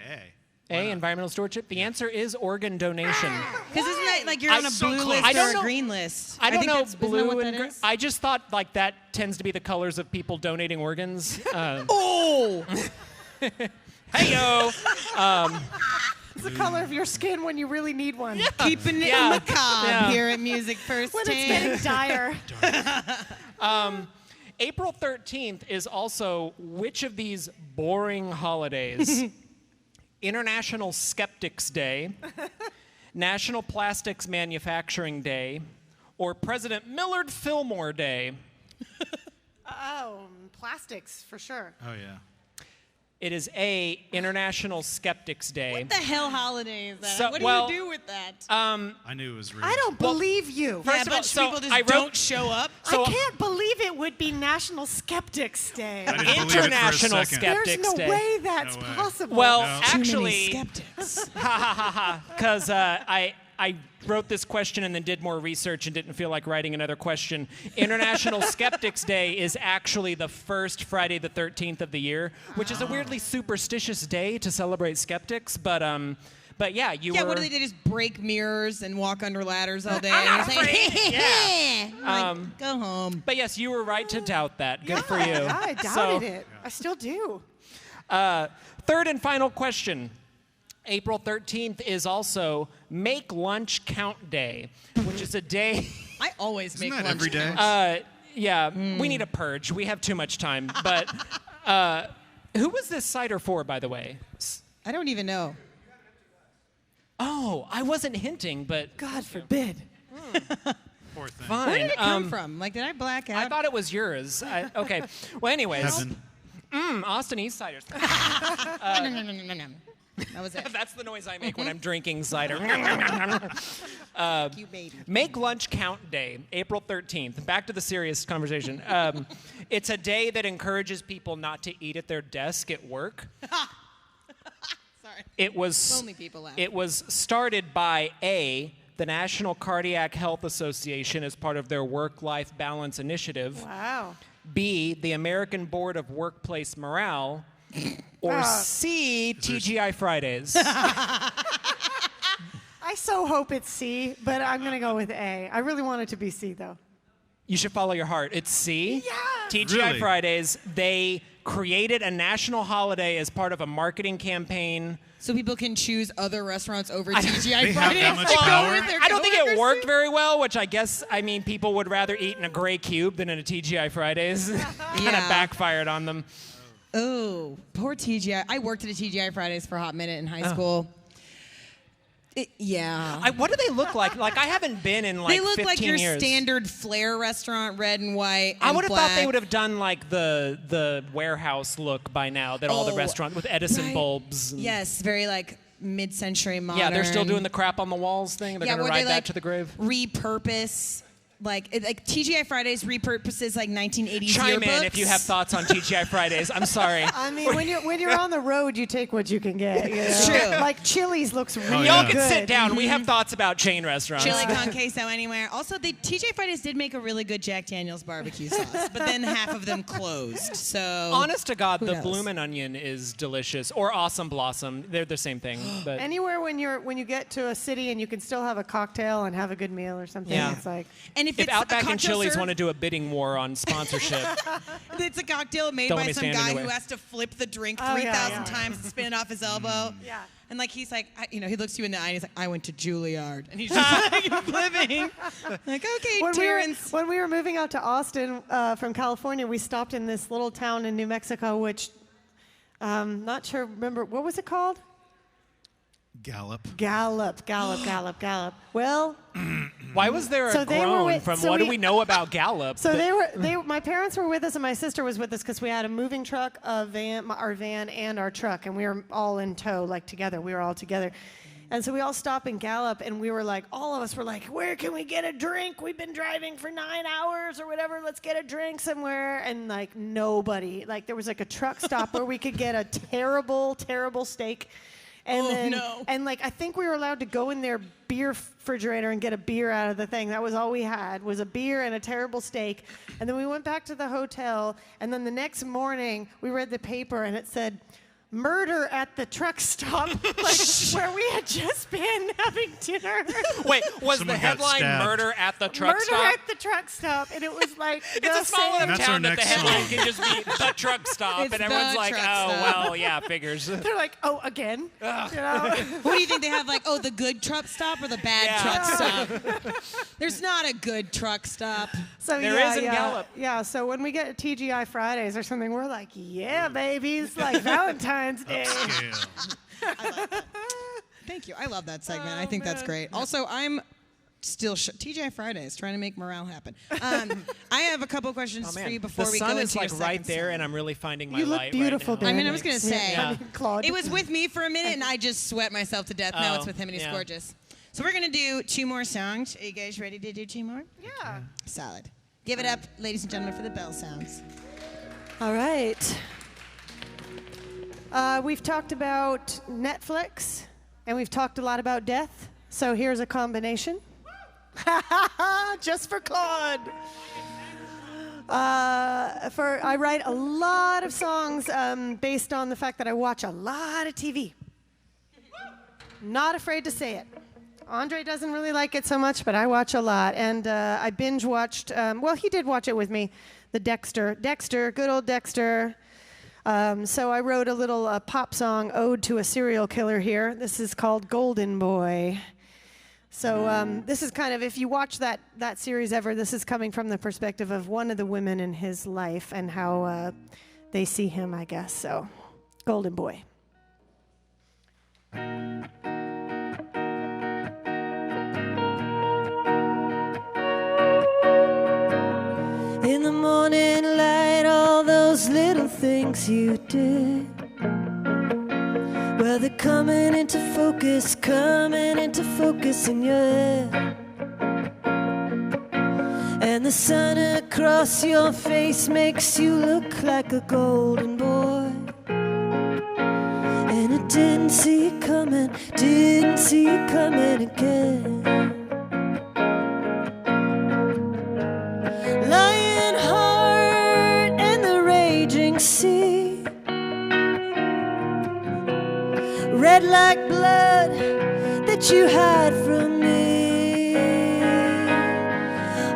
A, environmental stewardship. The answer is organ donation. Because isn't that like you're on a so blue close. list I don't or a know- green list? I don't think know that's- isn't that blue what and that green. is? I just thought like that tends to be the colors of people donating organs. Oh! Hey-yo! It's the color of your skin when you really need one. Keeping it Yeah. macabre Yeah. here at Music First When Take. it's getting dire. April 13th is also which of these boring holidays? International Skeptics Day, National Plastics Manufacturing Day, or President Millard Fillmore Day? Plastics for sure. Oh, yeah. It is A, International Skeptics Day. What the hell holiday is that? So- what well, do you do with that? I knew it was real. I don't believe you. yeah, a first of all, bunch so of people just I wrote- don't show up. so- I can't believe it would be National Skeptics Day. I didn't believe it for a International second. Skeptics There's no Day. way that's No way. possible. Well, No. Too many actually, skeptics. because I wrote this question and then did more research and didn't feel like writing another question. International Skeptics Day is actually the first Friday the 13th of the year, which is a weirdly superstitious day to celebrate skeptics. But yeah, you Yeah, were. what do they just break mirrors and walk under ladders all day? I'm not and it's like, afraid. Yeah. like, go home. But yes, you were right to doubt that. Good for you. I doubted So, it. I still do. Third and final question. April 13th is also Make Lunch Count Day, which is a day. I always Isn't make that lunch every day? count. Yeah, we need a purge. We have too much time. But who was this cider for, by the way? I don't even know. Oh, I wasn't hinting, but God forbid. Poor thing. fine. Where did it come from? Like, did I black out? I thought it was yours. Okay. Well, anyways, Heaven. Austin East ciders. No. That was it. That's the noise I make when I'm drinking cider. You baby. Make Lunch Count Day, April 13th. Back to the serious conversation. It's a day that encourages people not to eat at their desk at work. Sorry. It was Only people laugh. It was started by the National Cardiac Health Association as part of their work-life balance initiative. Wow. B, the American Board of Workplace Morale. Or C, TGI Fridays. I so hope it's C, but I'm going to go with A. I really want it to be C, though. You should follow your heart. It's C. Yeah. TGI Really? Fridays. They created a national holiday as part of a marketing campaign. So people can choose other restaurants over They TGI have Fridays. that much to go power? with their I don't think it coworkers worked to? very well, which I guess, people would rather eat in a gray cube than in a TGI Fridays. Kind of Yeah. backfired on them. Oh, poor TGI. I worked at a TGI Fridays for a hot minute in high school. Yeah. What do they look like? Like, I haven't been in like they look 15 like your years. standard Flair restaurant, red and white. I and would have thought they black. would have done like the warehouse look by now that all the Oh, restaurants with Edison right. bulbs. and- Yes, very like mid-century modern. Yeah, they're still doing the crap on the walls thing. They're yeah, gonna where ride they that like to the grave. repurpose. Like TGI Fridays repurposes like 1980s Chime yearbooks. in if you have thoughts on TGI Fridays. I'm sorry. I mean, when you're on the road, you take what you can get. You know? True. Like Chili's looks really Y'all yeah. can sit good. down. We have thoughts about chain restaurants. Chili con queso anywhere. Also, the TGI Fridays did make a really good Jack Daniel's barbecue sauce, but then half of them closed. So Honest to God, Who the knows? Bloomin' Onion is delicious. Or Awesome Blossom. They're the same thing. But Anywhere when you get to a city and you can still have a cocktail and have a good meal or something, Yeah. it's like and if if it's Outback a and cocktail Chili's served, want to do a bidding war on sponsorship, it's a cocktail made Don't let by me some stand in guy your who way. has to flip the drink Oh, 3,000 yeah. times to spin it off his elbow. Yeah. And like he's like, he looks you in the eye and he's like, I went to Juilliard, and he's just like flipping. Like, okay, Terrence. when we were moving out to Austin from California, we stopped in this little town in New Mexico, which not sure. Remember what was it called? Gallup. Gallup. Well, Why was there a So they were groan with- from so what do we- we know about Gallup? So my parents were with us and my sister was with us because we had a moving truck, a van, our van, and our truck, and we were all in tow, like together. We were all together. And so we all stopped in Gallup, and we were like, all of us were like, where can we get a drink? We've been driving for 9 hours or whatever. Let's get a drink somewhere. And like nobody, like there was like a truck stop where we could get a terrible, terrible steak. And and like I think we were allowed to go in their beer refrigerator and get a beer out of the thing. That was all we had, was a beer and a terrible steak. And then we went back to the hotel, and then the next morning we read the paper and it said, murder at the truck stop, like where we had just been having dinner. Wait, was Someone the got headline stabbed. "Murder at the Truck Murder Stop"? at the truck stop, and it was like It's a small enough That's town our that the next headline song. can just be "the truck stop," It's and everyone's the like, truck "Oh, stop." well, yeah, figures." They're like, oh, again? You know? What do you think they have? Like, oh, the good truck stop or the bad Yeah. truck stop? There's not a good truck stop. So There yeah, is in yeah, Gallup. yeah. So when we get TGI Fridays or something, we're like, yeah, babies, like Valentine's Day. Yeah. Thank you. I love that segment. I think that's great. Also, I'm still TGI Fridays, trying to make morale happen. I have a couple questions for you before the we go sun into is like your right second there, song. and I'm really finding my You look light beautiful, right now. I mean, I was gonna say, Yeah. Claude. it was with me for a minute, and I just sweat myself to death. Now Oh, it's with him, and he's yeah. gorgeous. So we're gonna do 2 more songs. Are you guys ready to do 2 more? Yeah. Solid. Give it up, ladies and gentlemen, for the Belle Sounds. All right. We've talked about Netflix, and we've talked a lot about death. So here's a combination. Just for Claude. I write a lot of songs based on the fact that I watch a lot of TV. Not afraid to say it. Andre doesn't really like it so much, but I watch a lot. And I binge watched, well, he did watch it with me, the Dexter, good old Dexter. So I wrote a little pop song ode to a serial killer here. This is called Golden Boy. So this is kind of, if you watch that series ever, this is coming from the perspective of one of the women in his life and how they see him, I guess. So, Golden Boy. In the morning light, all those little things you did, well, they're coming into focus in your head. And the sun across your face makes you look like a golden boy. And I didn't see it coming again. Lionheart and the raging sea, red like blood that you hide from me.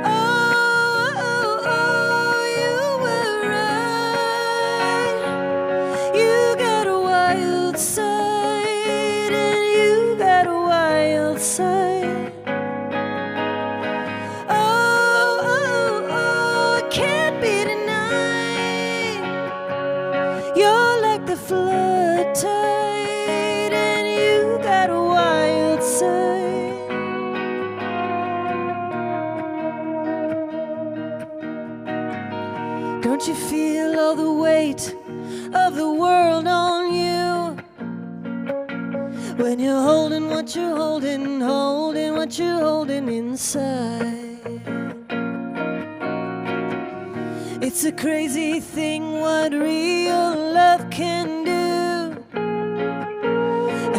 Oh, oh, oh, you were right. You got a wild side, and you got a wild side. Oh, oh, oh, it can't be denied. You're like the flood tide, and you got a wild side. Don't you feel all the weight of the world on you when you're holding what you're holding what you're holding inside? It's a crazy thing what real love can do.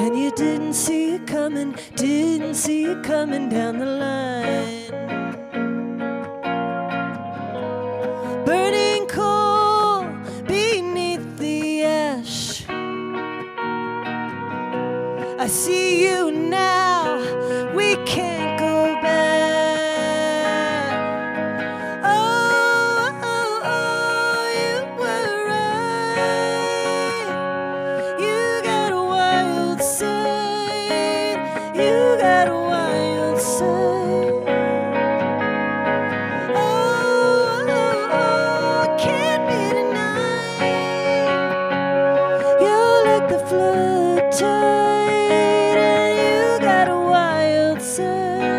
And you didn't see it coming down the line. Burning coal beneath the ash, I see you now, we can't go back. Oh, oh, oh, you were right. You got a wild side. You got a wild side. Oh, oh, oh, can't be denied. You're like the flood tide, and you got a wild side.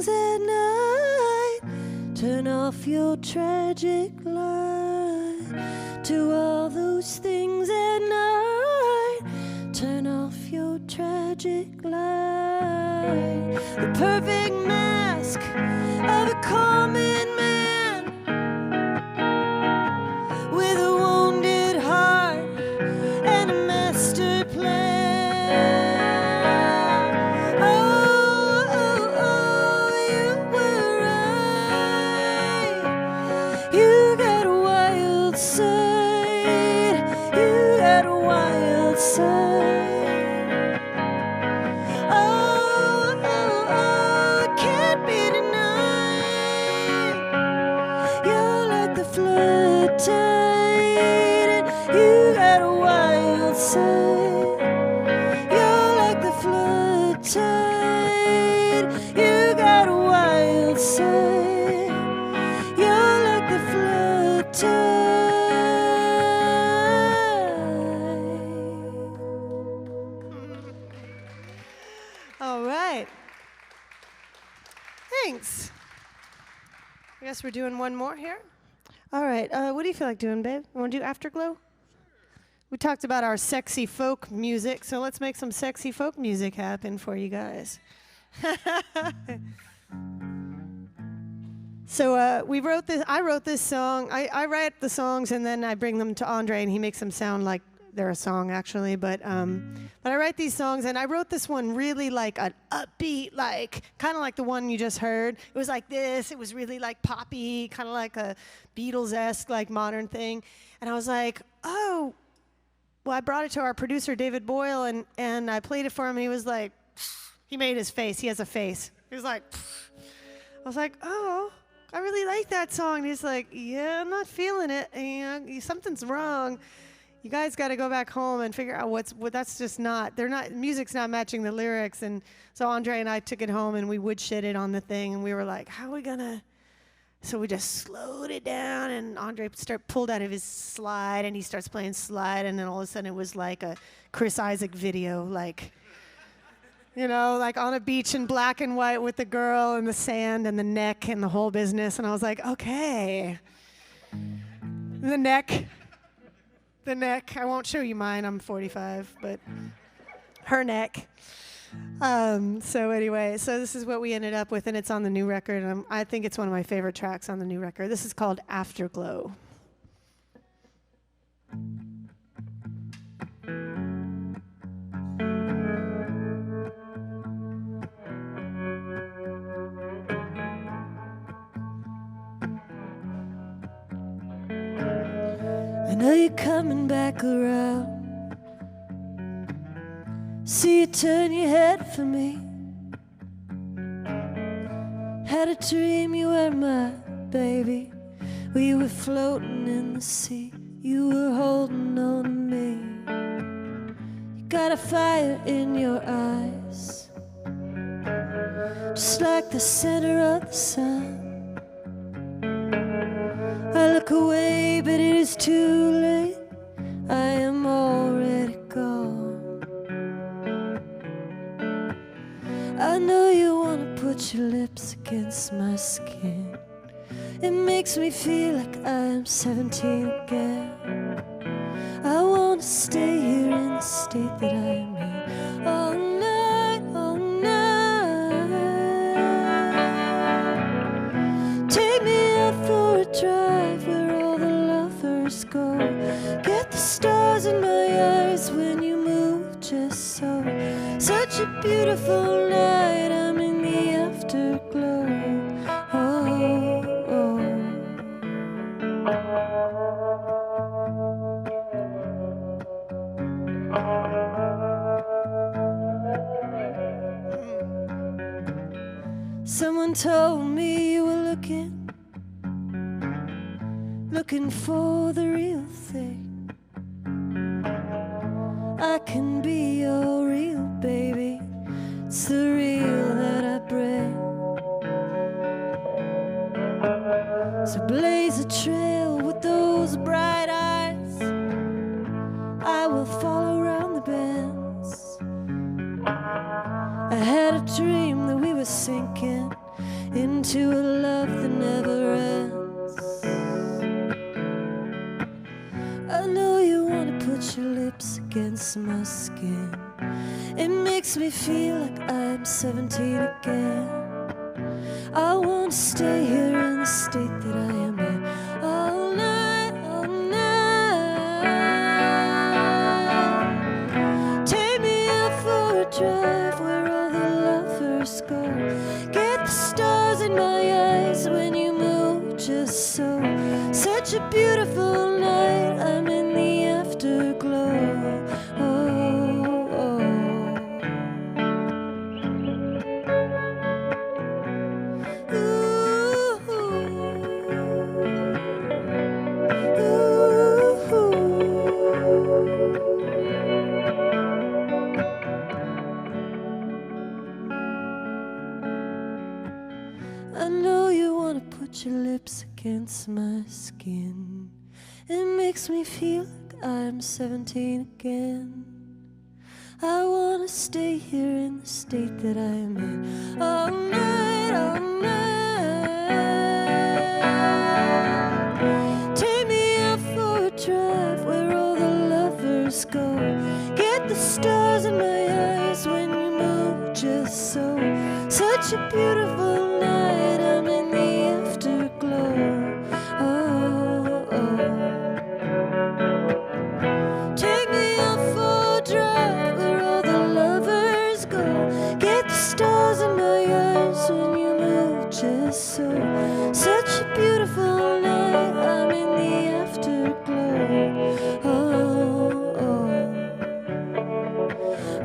at night. Turn off your tragic light. Do all those things at night. Turn off your tragic light. The perfect mask of a common man with a wounded heart and a master plan. Oh, oh, oh, you were right. You got a wild side. You got a wild side. Oh, oh, oh, it can't be denied. You're like the flood tide, and you got a wild side. You're like the flood tide. You got a wild side. You're like the flood tide. All right. Thanks. I guess we're doing one more here. All right. What do you feel like doing, babe? You want to do Afterglow? We talked about our sexy folk music, so let's make some sexy folk music happen for you guys. So we wrote this. I wrote this song. I write the songs and then I bring them to Andre, and he makes them sound like they're a song, actually. But I write these songs, and I wrote this one really like an upbeat, like kind of like the one you just heard. It was like this. It was really like poppy, kind of like a Beatles-esque, like modern thing. And I was like, oh. Well, I brought it to our producer, David Boyle, and I played it for him, and he was like, he made his face. He has a face. He was like, I was like, oh, I really like that song. And he's like, yeah, I'm not feeling it. And, something's wrong. You guys got to go back home and figure out what that's just not, music's not matching the lyrics. And so Andre and I took it home, and we woodshit it on the thing, and we were like, how are we going to? So we just slowed it down, and Andre pulled out of his slide, and he starts playing slide, and then all of a sudden it was like a Chris Isaak video, like, you know, like on a beach in black and white with the girl and the sand and the neck and the whole business. And I was like, okay. The neck. I won't show you mine. I'm 45, but her neck. So anyway, so this is what we ended up with, and it's on the new record. And I think it's one of my favorite tracks on the new record. This is called Afterglow. I know you're coming back around. See you turn your head for me. Had a dream you were my baby. We were floating in the sea. You were holding on to me. You got a fire in your eyes, just like the center of the sun. I look away, but it is too late. I am already gone. I know you wanna put your lips against my skin. It makes me feel like I am 17 again. I wanna stay here in the state that I am in all night, all night. Take me out for a drive where all the lovers go. Get the stars in my eyes when you move just so. Such a beautiful night, I'm in the afterglow. Oh, oh. Someone told me you were looking for the real thing. I can be your real baby. It's the real that I bring. So blaze a trail with those bright eyes. I will follow around the bends. I had a dream that we were sinking into a love that never ends. I know you wanna put your lips against my skin. It makes me feel like I'm 17 again. I wanna stay here in the state that I am in all night, all night. Take me out for a drive where all the lovers go. Get the stars in my eyes when you move just so. Such a beautiful night, I'm in the afterglow. Oh. I know you wanna put your lips against my skin. It makes me feel like I'm 17 again. I wanna stay here in the state that I am in all night, all night. Take me out for a drive where all the lovers go. Get the stars in my eyes when you move just so. Such a beautiful night, I'm in the afterglow. Oh, oh. Take me out for a drive where all the lovers go. Get the stars in my eyes when you move just so. Such a beautiful night, I'm in the afterglow. Oh, oh.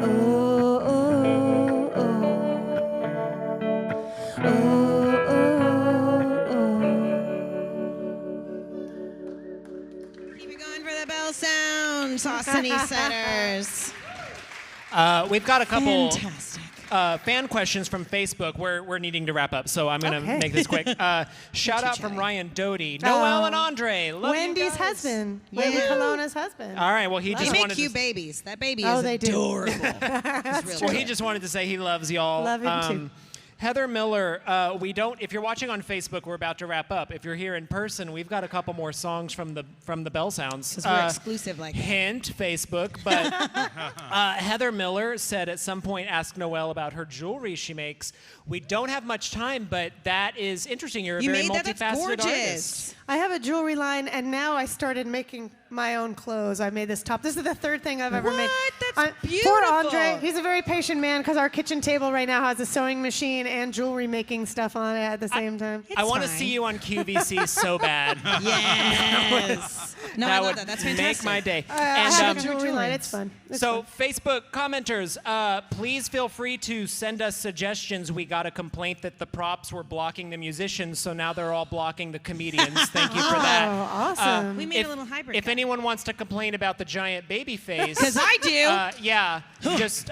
Oh, oh, oh. Oh, oh, oh. Keep it going for the Belle Sounds, Austin East Centers. We've got a couple Fantastic. fan questions from Facebook. We're needing to wrap up, so I'm going to Okay. make this quick. Shout out from Ryan Doty. Noelle and Andre. Love you Wendy's guys. husband. Wendy Colonna's husband. All right, well, he They just make wanted cute to... babies. That baby Oh, is they do. adorable. It's really Well, he cute. just wanted to say he loves y'all. Love him too. Heather Miller, if you're watching on Facebook, we're about to wrap up. If you're here in person, we've got a couple more songs from the Belle Sounds. 'Cause we're exclusive like that. Hint, Facebook. But Heather Miller said at some point, ask Noelle about her jewelry she makes. We don't have much time, but that is interesting. You're a You very made that? That's multifaceted gorgeous. artist. I have a jewelry line, and now I started making my own clothes. I made this top. This is the third thing I've ever made. What? That's Poor beautiful. Andre. He's a very patient man because our kitchen table right now has a sewing machine and jewelry making stuff on it at the same time. I want to fine. see you on QVC so bad. Yes. No, I love would that. That's make fantastic. my day. I have a um, jewelry line. It's fun. It's So, fun. Facebook commenters, please feel free to send us suggestions. We got a complaint that the props were blocking the musicians, so now they're all blocking the comedians. Thank you for that. Oh, awesome. We made a little hybrid. If anyone wants to complain about the giant baby face, 'Cause I do. yeah, just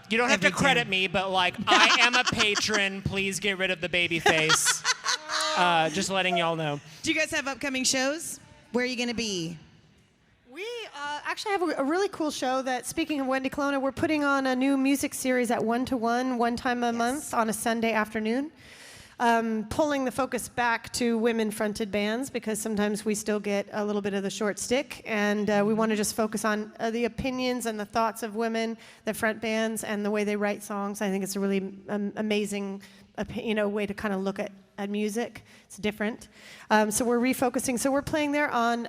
you don't have to credit me, but like I am a patron. Please get rid of the baby face. Just letting y'all know. Do you guys have upcoming shows? Where are you going to be? We actually have a really cool show that, speaking of Wendy Colonna, we're putting on a new music series at 1 to 1, one time a month on a Sunday afternoon, pulling the focus back to women-fronted bands because sometimes we still get a little bit of the short stick, and we want to just focus on the opinions and the thoughts of women that front bands and the way they write songs. I think it's a really amazing way to kind of look at music. It's different. So we're refocusing. So we're playing there on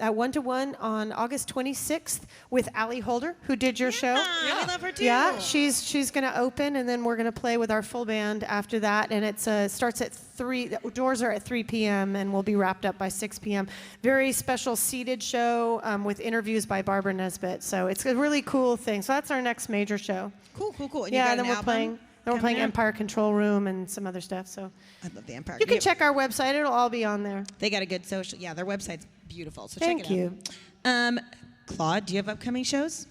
at 1 to 1 on August 26th with Allie Holder, who did your show. Yeah, we love her too. Yeah, she's going to open, and then we're going to play with our full band after that. And it starts at 3. The doors are at 3 p.m. and we'll be wrapped up by 6 p.m. Very special seated show with interviews by Barbara Nesbitt. So it's a really cool thing. So that's our next major show. Cool. And Yeah, you got and then an we're album playing. Then we're coming playing up? Empire Control Room and some other stuff. So I love the Empire. you can check our website; it'll all be on there. They got a good social. Yeah, their website's beautiful. So Thank check it out. Claude, do you have upcoming shows?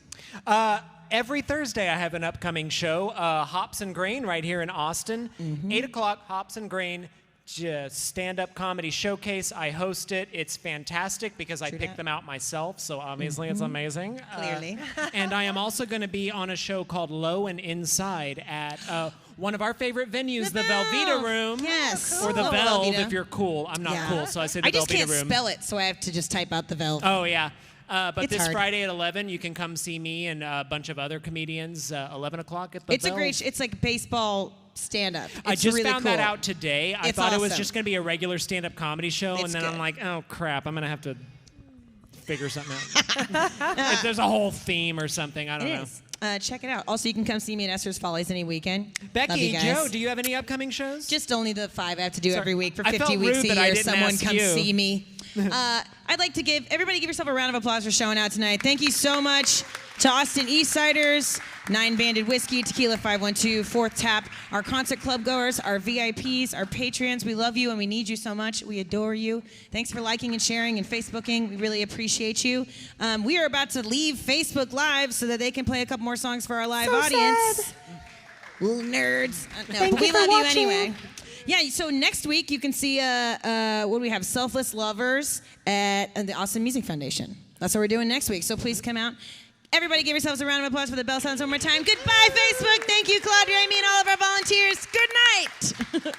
Every Thursday, I have an upcoming show, Hops and Grain, right here in Austin. 8 o'clock, Hops and Grain, just stand-up comedy showcase. I host it. It's fantastic because I picked them out myself, so obviously it's amazing. Clearly. And I am also going to be on a show called Low and Inside at one of our favorite venues, the Velveeta Valve. Room. Yes. Or the Oh, Velve Velveeta. if you're cool. I'm not cool, so I say the I just Velveeta can't Room. spell it, so I have to just type out the Velve. Oh, yeah. But It's this hard. Friday at 11, you can come see me and a bunch of other comedians, 11 o'clock at the It's a Velve. great, it's like baseball stand-up. I It's just really found cool. that out today. I It's thought it was awesome. just going to be a regular stand-up comedy show, It's and then good. I'm like, oh, crap, I'm going to have to figure something out. If there's a whole theme or something, I don't It know. is. Check it out. Also, you can come see me at Esther's Follies any weekend. Love you guys. BeckiJo, do you have any upcoming shows? Just only the 5 I have to do Sorry. every week for I 50 felt weeks rude a that I year. didn't Someone ask come you. see me. I'd like to everybody give yourself a round of applause for showing out tonight. Thank you so much to Austin Eastsiders, 9 Banded Whiskey, Tequila 512, Fourth Tap, our concert club goers, our VIPs, our patrons. We love you and we need you so much. We adore you. Thanks for liking and sharing and Facebooking. We really appreciate you. We are about to leave Facebook Live so that they can play a couple more songs for our live audience. Little nerds. No, Thank but we you for love watching. you anyway. Yeah, so next week you can see, what do we have? Selfless Lovers at the Austin Music Foundation. That's what we're doing next week, so please come out. Everybody give yourselves a round of applause for the Belle Sounds one more time. Goodbye, Facebook. Thank you, Claude, Ramey, and all of our volunteers. Good night.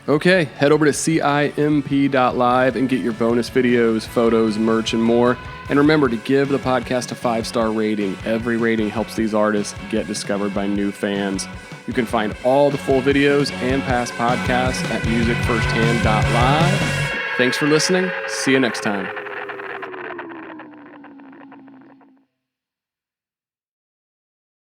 Okay, head over to CIMP.live and get your bonus videos, photos, merch, and more. And remember to give the podcast a 5-star rating. Every rating helps these artists get discovered by new fans. You can find all the full videos and past podcasts at musicfirsthand.live. Thanks for listening. See you next time.